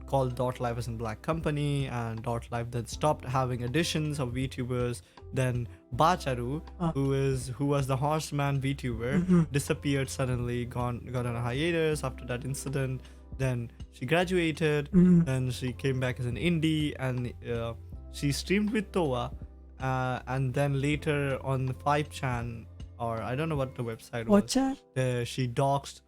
S1: called .live as in black company, and .live then stopped having editions of VTubers. Then Bacharu, who was the horseman VTuber, disappeared suddenly, got on a hiatus after that incident. Then she graduated, then she came back as an indie, and she streamed with Toa, and then later on the 5chan, or I don't know what the website was.
S2: What's that?
S1: She doxed.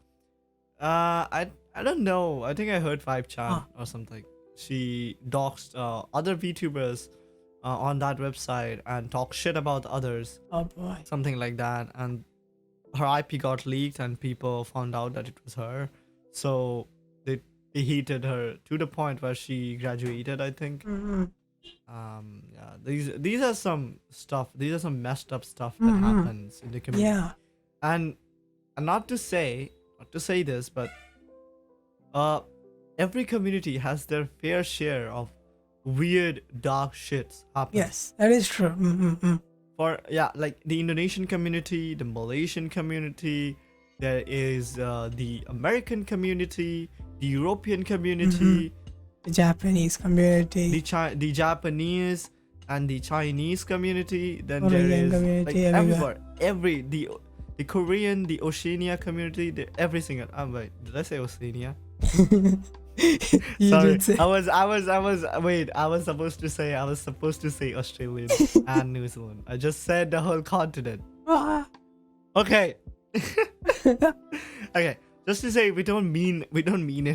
S1: I don't know. I think I heard 5chan or something. She doxed other VTubers on that website and talked shit about others.
S2: Oh boy.
S1: Something like that. And her IP got leaked and people found out that it was her. So they hated her to the point where she graduated, I think. Yeah, these are some stuff. These are some messed up stuff that happens in the community.
S2: Yeah.
S1: And not to say this, but every community has their fair share of weird dark shits happening.
S2: Yes, that is true.
S1: For like the Indonesian community, the Malaysian community, there is the American community, the European community,
S2: The Japanese community,
S1: the Japanese and the Chinese community. Then
S2: Korean
S1: there is
S2: community,
S1: like
S2: everywhere.
S1: The Korean, the Oceania community, every single. Wait, did I say Oceania?
S2: You
S1: Sorry,
S2: did say.
S1: I was supposed to say Australian and New Zealand. I just said the whole continent. Okay. Okay. Just to say, we don't mean it. We don't mean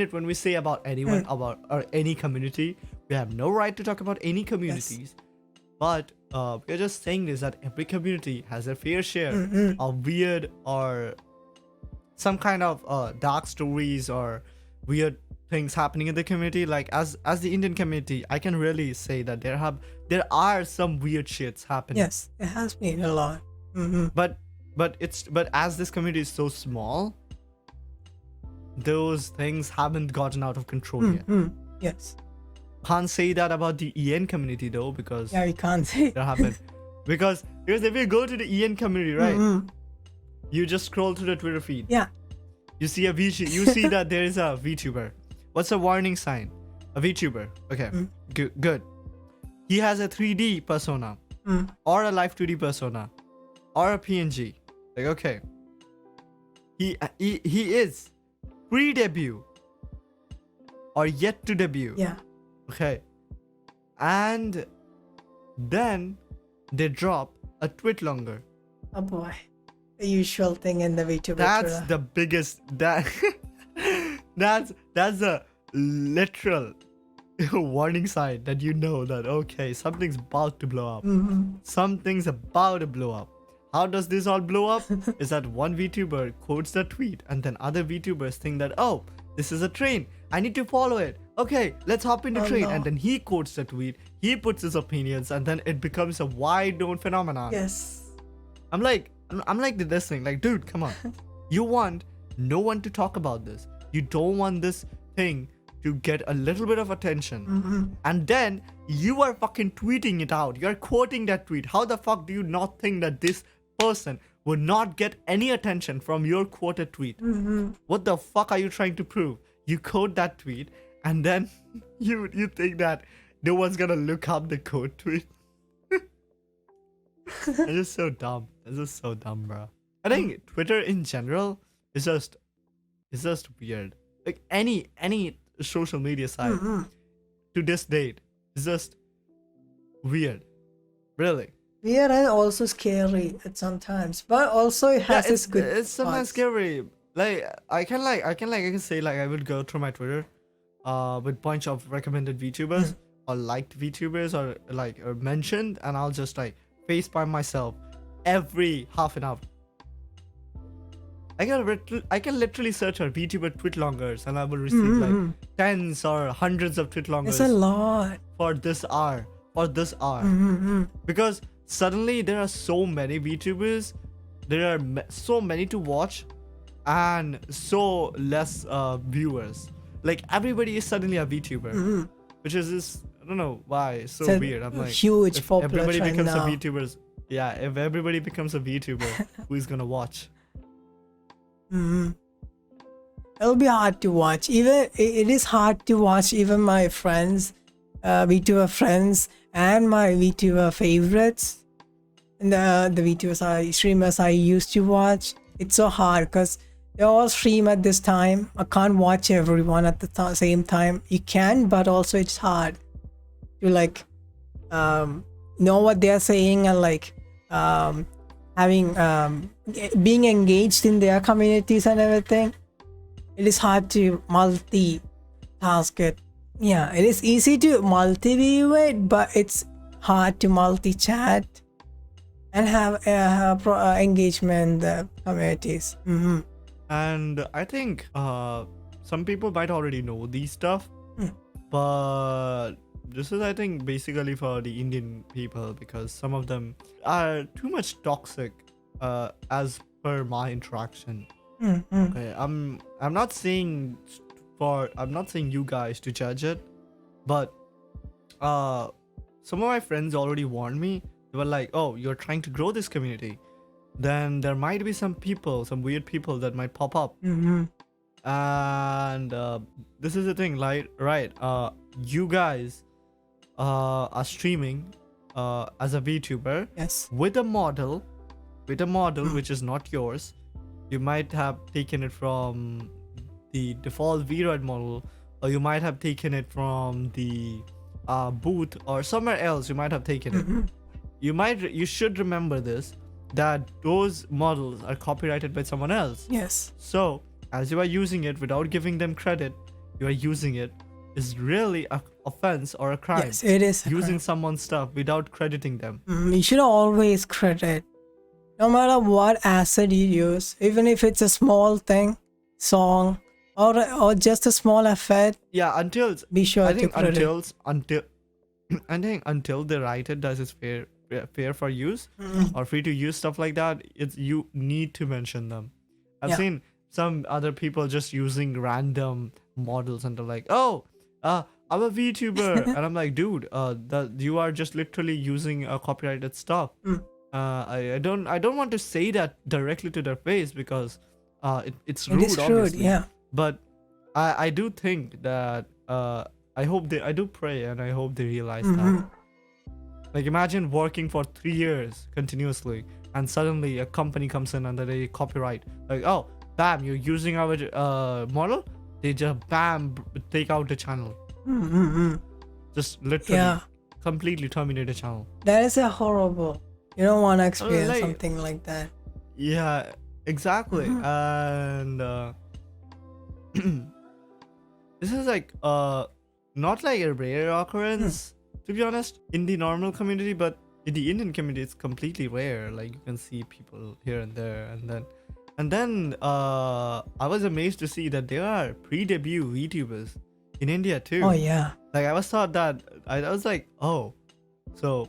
S1: it when we say about anyone or any community. We have no right to talk about any communities. Yes. But we're just saying this, that every community has their fair share of weird or some kind of dark stories or weird things happening in the community. Like as the Indian community, I can really say that there are some weird shits happening.
S2: Yes, it has been a lot.
S1: But as this community is so small, those things haven't gotten out of control yet.
S2: Yes.
S1: Can't say that about the EN community though, because
S2: we can't say
S1: that happened. because if you go to the EN community, right? You just scroll through the Twitter feed.
S2: Yeah.
S1: You see you see that there is a VTuber. What's a warning sign? A VTuber. Okay. Good. He has a 3D persona or a live 2D persona or a PNG. Like, okay. He is pre-debut or yet to debut.
S2: Yeah.
S1: Okay. And then they drop a tweet longer.
S2: Oh boy. The usual thing in the VTuber.
S1: That's the biggest. That's a literal warning sign that you know that okay, something's about to blow up. Something's about to blow up. How does this all blow up? Is that one VTuber quotes the tweet and then other VTubers think that, oh, this is a train, I need to follow it. Okay, let's hop in the train. No. And then he quotes the tweet, he puts his opinions, and then it becomes a wide known phenomenon.
S2: Yes.
S1: I'm like this thing, like, dude, come on. You want no one to talk about this. You don't want this thing to get a little bit of attention. And then you are fucking tweeting it out. You're quoting that tweet. How the fuck do you not think that this person would not get any attention from your quoted tweet? What the fuck are you trying to prove? You quote that tweet and then you think that no one's gonna look up the quote tweet. It's just so dumb. It's just so dumb, bro. I think Twitter in general is just It's just weird. Like any social media site to this date is just weird. Really.
S2: Weird and also scary at sometimes, but also it has its good
S1: it's sometimes
S2: parts.
S1: scary. Like I can say like I would go through my Twitter, with bunch of recommended VTubers or liked VTubers or like or mentioned, and I'll just like face by myself every half an hour. I can literally search for VTuber tweet longers and I will receive like tens or hundreds of tweet
S2: It's
S1: longers
S2: a lot.
S1: for this hour. Because suddenly there are so many VTubers, there are so many to watch, and so less viewers. Like everybody is suddenly a VTuber, which is this, I don't know why it's so
S2: It's a
S1: weird. I'm like,
S2: huge
S1: if
S2: popular
S1: everybody
S2: trend
S1: becomes
S2: now.
S1: a VTuber, yeah, if everybody becomes a VTuber, who is gonna watch?
S2: It'll be hard to watch. Even it is hard to watch. Even my friends, VTuber friends, and my VTuber favorites, and the VTuber streamers I used to watch. It's so hard because they all stream at this time. I can't watch everyone at the same time. You can, but also it's hard to like know what they're saying and like having being engaged in their communities and everything. It is hard to multitask it. Yeah, it is easy to multi-view it, but it's hard to multi-chat and have engagement in the communities.
S1: And I think some people might already know these stuff, but this is, I think, basically for the Indian people because some of them are too much toxic, as per my interaction. Okay, I'm not saying you guys to judge it, but some of my friends already warned me. They were like, "Oh, you're trying to grow this community, then there might be some weird people that might pop up." And this is the thing, like, right? You guys are streaming as a VTuber,
S2: Yes.
S1: with a model which is not yours. You might have taken it from the default VROID model, or you might have taken it from the booth or somewhere else. You might have taken it. You should remember this, that those models are copyrighted by someone else.
S2: Yes.
S1: So as you are using it without giving them credit, you are using it is really a offense or a crime.
S2: Yes, it is a
S1: using
S2: crime.
S1: someone's stuff without crediting them.
S2: You should always credit, no matter what asset you use, even if it's a small thing, song, or just a small effect.
S1: Yeah, until
S2: Be sure
S1: I
S2: to
S1: think
S2: credit.
S1: until the writer does is fair for use or free to use stuff like that, you need to mention them. I've seen some other people just using random models and they're like, "Oh, I'm a VTuber," and I'm like, "Dude, you are just literally using copyrighted stuff." I don't want to say that directly to their face because it's rude.
S2: It is rude,
S1: obviously.
S2: yeah.
S1: But I do think that I do pray and I hope they realize that. Like imagine working for 3 years continuously and suddenly a company comes in and they copyright. Like, oh, bam, you're using our model. They just bam take out the channel. Just literally completely terminate the channel.
S2: That is a horrible. You don't want to experience
S1: like-
S2: something like that.
S1: Yeah, exactly. And this is like not like a rare occurrence, to be honest, in the normal community, but in the Indian community it's completely rare. Like you can see people here and there, and then I was amazed to see that there are pre-debut VTubers in India too.
S2: Oh yeah.
S1: Like I was thought that I was like, oh, so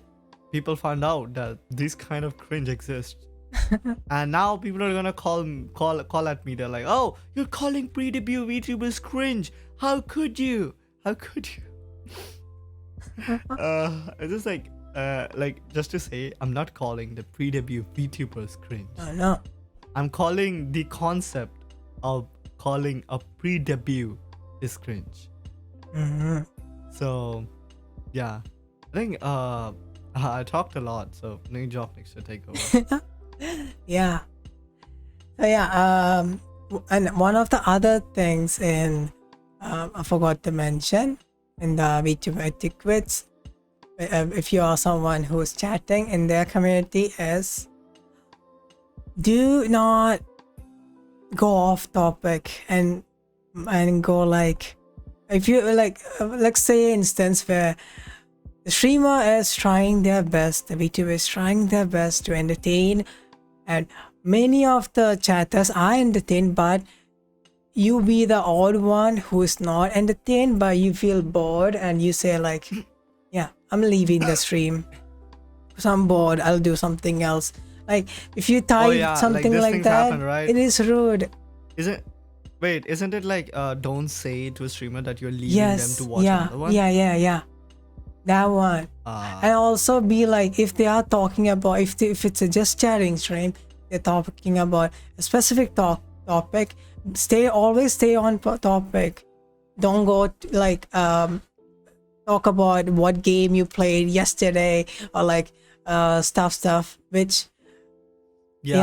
S1: people found out that this kind of cringe exists. And now people are gonna call at me. They're like, "Oh, you're calling pre-debut VTubers cringe? How could you? How could you?" It's just like just to say, I'm not calling the pre-debut VTubers cringe.
S2: No.
S1: I'm calling the concept of calling a pre-debut is cringe. So, yeah, I think I talked a lot, so maybe JoqniX should take over.
S2: Yeah. So yeah, And one of the other things in I forgot to mention in the VTuber etiquettes, if you are someone who's chatting in their community, is do not go off topic and go like, if you like, let's say instance where the streamer is trying their best, the VTuber is trying their best to entertain, and many of the chatters are entertained, but you be the odd one who is not entertained, but you feel bored and you say like, yeah, I'm leaving the stream, so I'm bored, I'll do something else. Like if you type something like that, happen, right? It is rude.
S1: Isn't it like don't say to a streamer that you're leaving them to watch another one?
S2: Yeah. That one. And also be like, if they are talking about, if it's a just chatting stream, they're talking about a specific topic, always stay on topic. Don't go like talk about what game you played yesterday or like stuff which
S1: think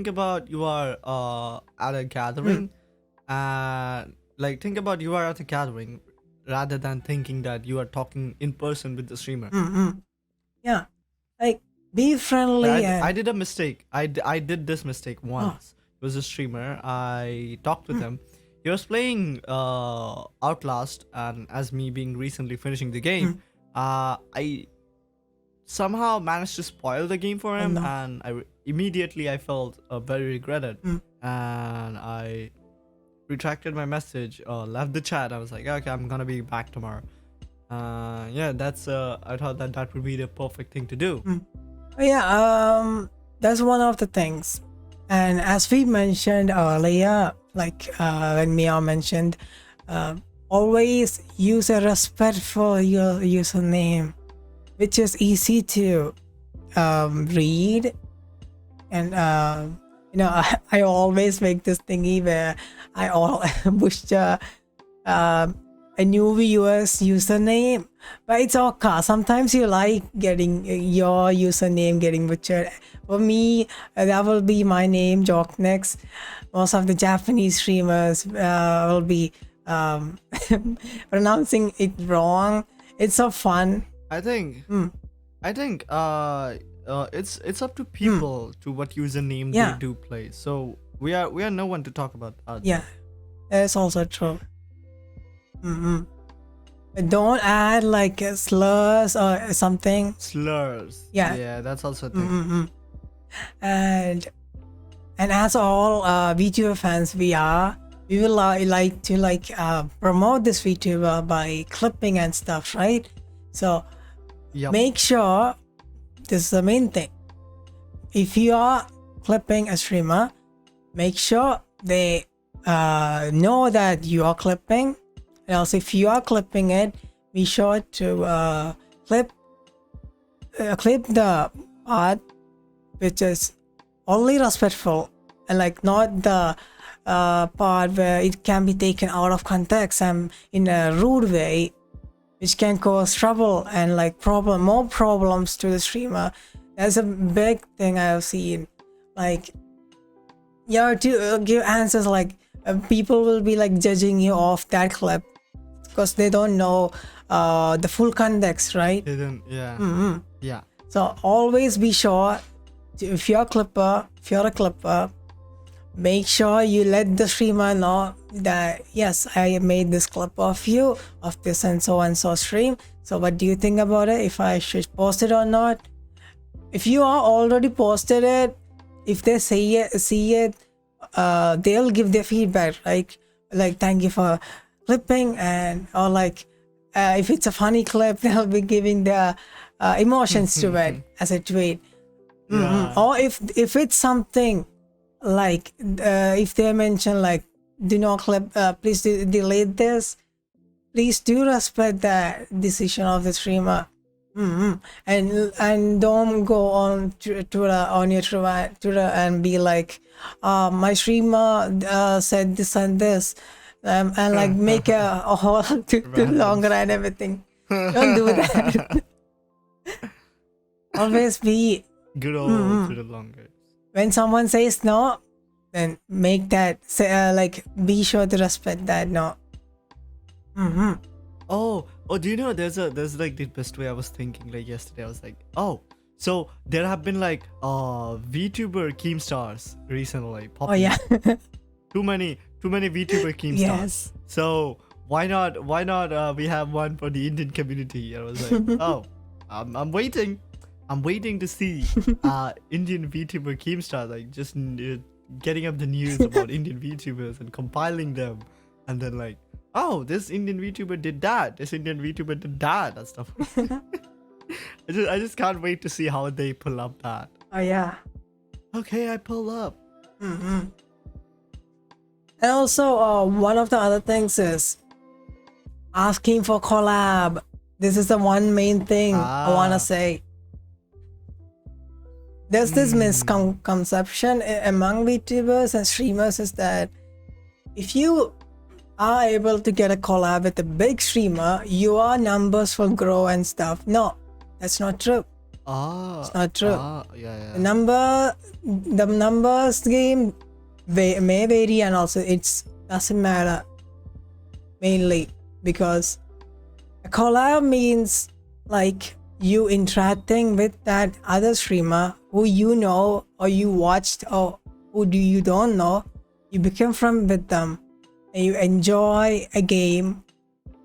S1: about you are at a gathering, and like think about you are at a gathering rather than thinking that you are talking in person with the streamer.
S2: Yeah, like be friendly.
S1: I did a mistake. I did this mistake once. It was a streamer. I talked with him. He was playing Outlast, and as me being recently finishing the game, I somehow managed to spoil the game for him, and immediately I felt very regretted, and I retracted my message, left the chat. I was like, okay, I'm gonna be back tomorrow. That's I thought that would be the perfect thing to do.
S2: That's one of the things. And as we mentioned earlier, like when Mia mentioned, always use a respectful username, which is easy to read. And I always make this thingy where I push a new viewer's username, but it's okay. Sometimes you like getting your username getting butchered. For me, that will be my name, JoqniX. Most of the Japanese streamers will be pronouncing it wrong. It's so fun.
S1: I think it's up to people to what username they do play. So we are no one to talk about that.
S2: Yeah, that's also true. Don't add like slurs or something.
S1: Slurs. Yeah, that's also a thing.
S2: And as all VTuber fans we will like to promote this VTuber by clipping and stuff, right? So make sure, this is the main thing. If you are clipping a streamer, make sure they know that you are clipping. And also, if you are clipping it, be sure to clip the part which is only respectful, and like not the part where it can be taken out of context and in a rude way, which can cause trouble and like more problems to the streamer. That's a big thing I have seen. Like, to give answers like people will be like judging you off that clip because they don't know the full context, right?
S1: They don't, yeah.
S2: So always be sure if you're a clipper, make sure you let the streamer know that yes, I made this clip of you of this and so stream. So what do you think about it? If I should post it or not? If you are already posted it, if they see it, they'll give their feedback, like thank you for clipping, and or like if it's a funny clip, they'll be giving their emotions to it as a tweet. Or if it's something like if they mention like do not clip, please delete this, please do respect the decision of the streamer. And don't go on Twitter and be like my streamer said this and this, and like make a whole too longer and everything. Don't do that. Always be
S1: good old Twitter longer.
S2: When someone says no, then make that say, like be sure to respect that. No.
S1: Oh, do you know there's like the best way I was thinking like yesterday. I was like, oh, so there have been like VTuber Keemstars recently
S2: Oh
S1: popping
S2: yeah.
S1: up. Too many VTuber Keemstars.
S2: Yes.
S1: So why not we have one for the Indian community? I was like, oh, I'm waiting to see Indian VTuber Keemstars, like just getting up the news about Indian VTubers and compiling them, and then like, oh, this Indian VTuber did that, this Indian VTuber did that, and stuff. I just can't wait to see how they pull up that.
S2: Oh yeah.
S1: Okay, I pull up.
S2: And also, one of the other things is asking for collab. This is the one main thing I wanna say. There's this misconception among VTubers and streamers is that if you are able to get a collab with a big streamer, your numbers will grow and stuff. No, that's not true. It's not true.
S1: Yeah.
S2: The numbers game may vary, and also it doesn't matter mainly because a collab means like you interacting with that other streamer who you know or you watched or who you don't know. You become friends with them and you enjoy a game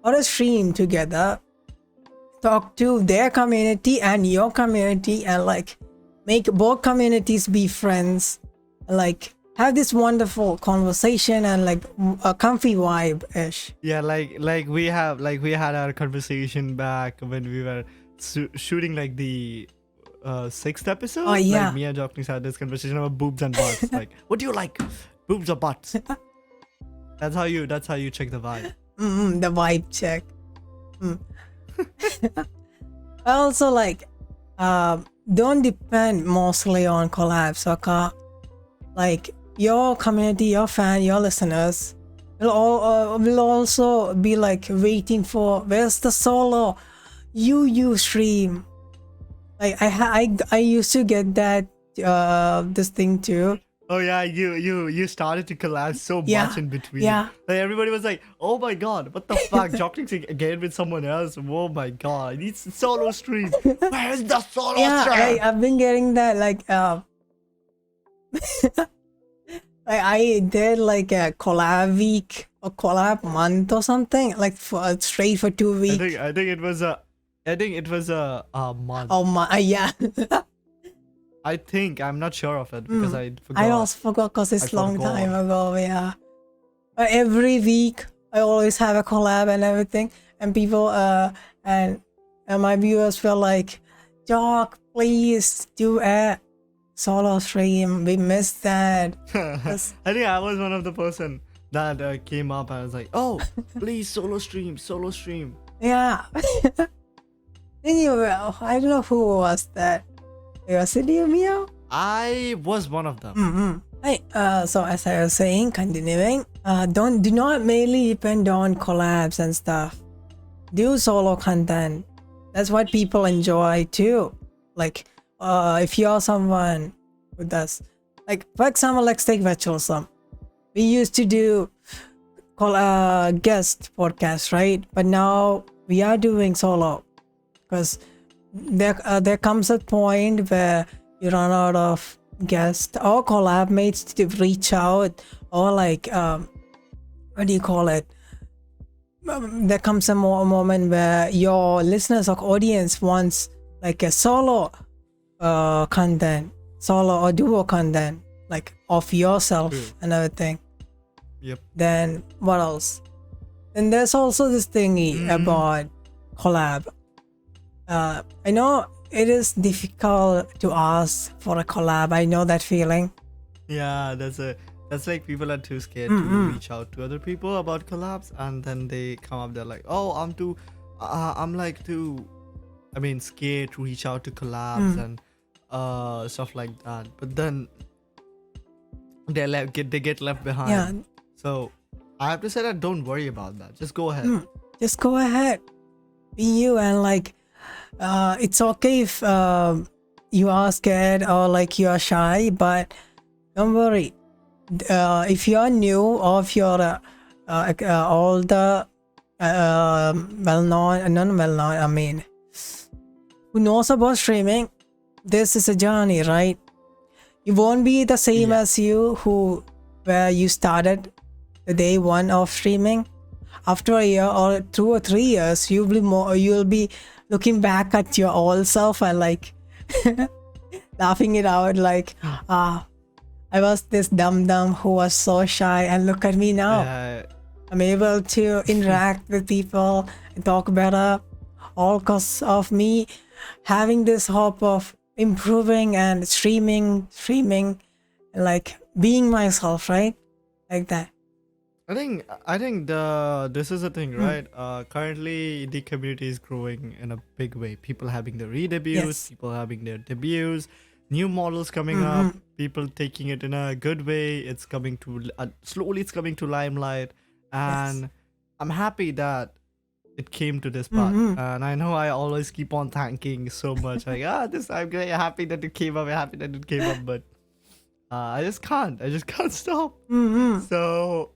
S2: or a stream together, talk to their community and your community, and like make both communities be friends, and like have this wonderful conversation and like a comfy vibe ish.
S1: Yeah, like we had our conversation back when we were shooting like the 6th episode.
S2: Oh yeah.
S1: Like me and JoqniX had this conversation about boobs and butts. Like, what do you like, boobs or butts? That's how you check the vibe.
S2: The vibe check. Also, like, don't depend mostly on collabs, okay? Like your community, your fan, your listeners will also be like waiting for where's the solo you stream. Like I used to get that this thing too.
S1: Oh yeah, you started to collab so much in between.
S2: Yeah.
S1: Like everybody was like, oh my god, what the fuck? JoqniX again with someone else. Oh my god, he needs a solo stream. Where's the solo stream?
S2: Yeah, I've been getting that like I did like a collab week or collab month or something, like for straight for 2 weeks.
S1: I think it was a month.
S2: Oh my, yeah.
S1: I think I'm not sure of it because I forgot.
S2: I also forgot because it's long time ago. Yeah, but every week I always have a collab and everything, and people and my viewers feel like, Joq, please do a solo stream. We missed that.
S1: I think I was one of the person that came up and was like, oh, please solo stream.
S2: Yeah. Anyway, I don't know who was that. Was it you, Meow?
S1: I was one of them.
S2: Hey, so as I was saying, continuing, do not mainly depend on collabs and stuff. Do solo content. That's what people enjoy too. Like, if you're someone who does, like, for example, let's take Virtualism. We used to do guest podcast, right? But now we are doing solo because there comes a point where you run out of guests or collab mates to reach out, or like what do you call it, there comes a moment where your listeners or audience wants like a solo content, solo or duo content, like of yourself and everything.
S1: Yep.
S2: Then what else? And there's also this thingy about collab. I know it is difficult to ask for a collab. I know that feeling.
S1: Yeah, that's like people are too scared to reach out to other people about collabs, and then they come up, they're like, oh, I'm scared to reach out to collabs and stuff like that. But then they get left behind.
S2: Yeah.
S1: So I have to say that don't worry about that. Just go ahead.
S2: Just go ahead. Be you, and like it's okay if you are scared or like you are shy, but don't worry. if you're new or if you're all the well-known, not well-known, I mean, who knows about streaming, this is a journey, right? You won't be the same as you where you started the day one of streaming. After a year or 2 or 3 years, you'll be looking back at your old self and like laughing it out, like I was this dumb who was so shy, and look at me now. I'm able to interact with people and talk better, all because of me having this hope of improving and streaming, like being myself, right? Like that.
S1: I think this is the thing, right? Currently the community is growing in a big way. People having their re-debuts, people having their debuts, new models coming up, people taking it in a good way. It's coming to slowly, it's coming to limelight, and I'm happy that it came to this part. And I know I always keep on thanking so much, like I'm very happy that it came up, but I just can't stop. So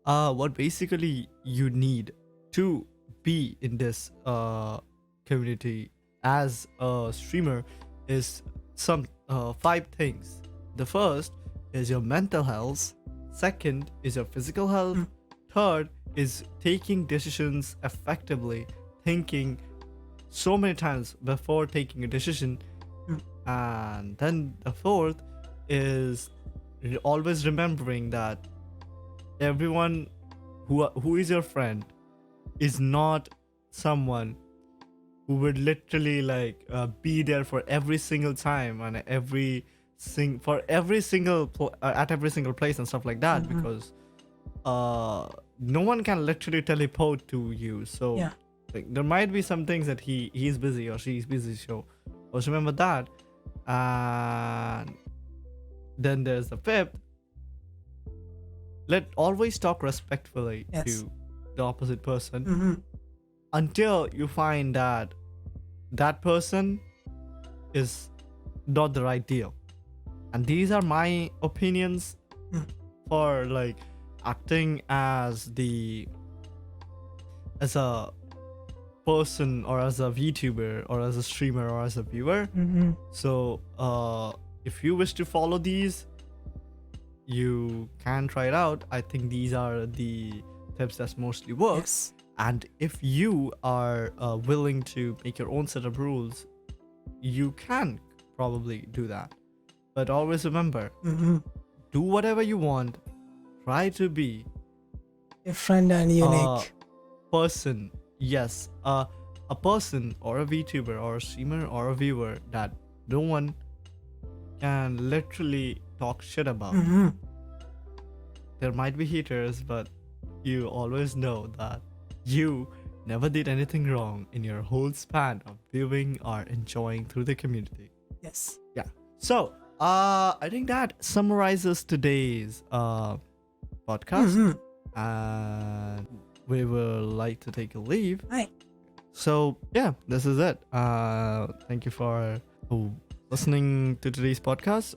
S1: what basically you need to be in this community as a streamer is some 5 things. The first is your mental health, second is your physical health, third is taking decisions effectively, thinking so many times before taking a decision, and then the fourth is always remembering that everyone who is your friend is not someone who would literally like be there for every single time and at every single place and stuff like that, because no one can literally teleport to you. So like, there might be some things that he's busy or she's busy, so always remember that. And then there's the fifth: always talk respectfully to the opposite person until you find that that person is not the right deal. And these are my opinions for like acting as a person or as a VTuber or as a streamer or as a viewer. So if you wish to follow these, you can try it out. I think these are the tips that mostly work. And if you are willing to make your own set of rules, you can probably do that. But always remember, do whatever you want. Try to be
S2: different and unique
S1: person. Yes, a person or a VTuber or a streamer or a viewer that no one can literally talk shit about. There might be haters, but you always know that you never did anything wrong in your whole span of viewing or enjoying through the community. Yeah. So I think that summarizes today's podcast. And we will like to take a leave. So yeah, this is it. Thank you for listening to today's podcast.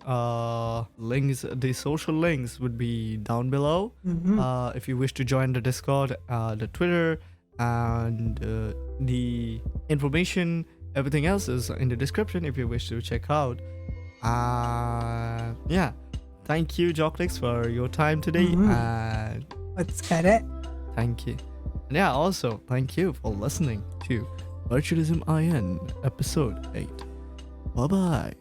S1: The social links would be down below. If you wish to join the Discord, the Twitter, and the information, everything else is in the description if you wish to check out. Yeah, thank you, JoqniX, for your time today. And
S2: let's get it.
S1: Thank you. And yeah, also thank you for listening to Virtualism IN episode 8. Bye bye.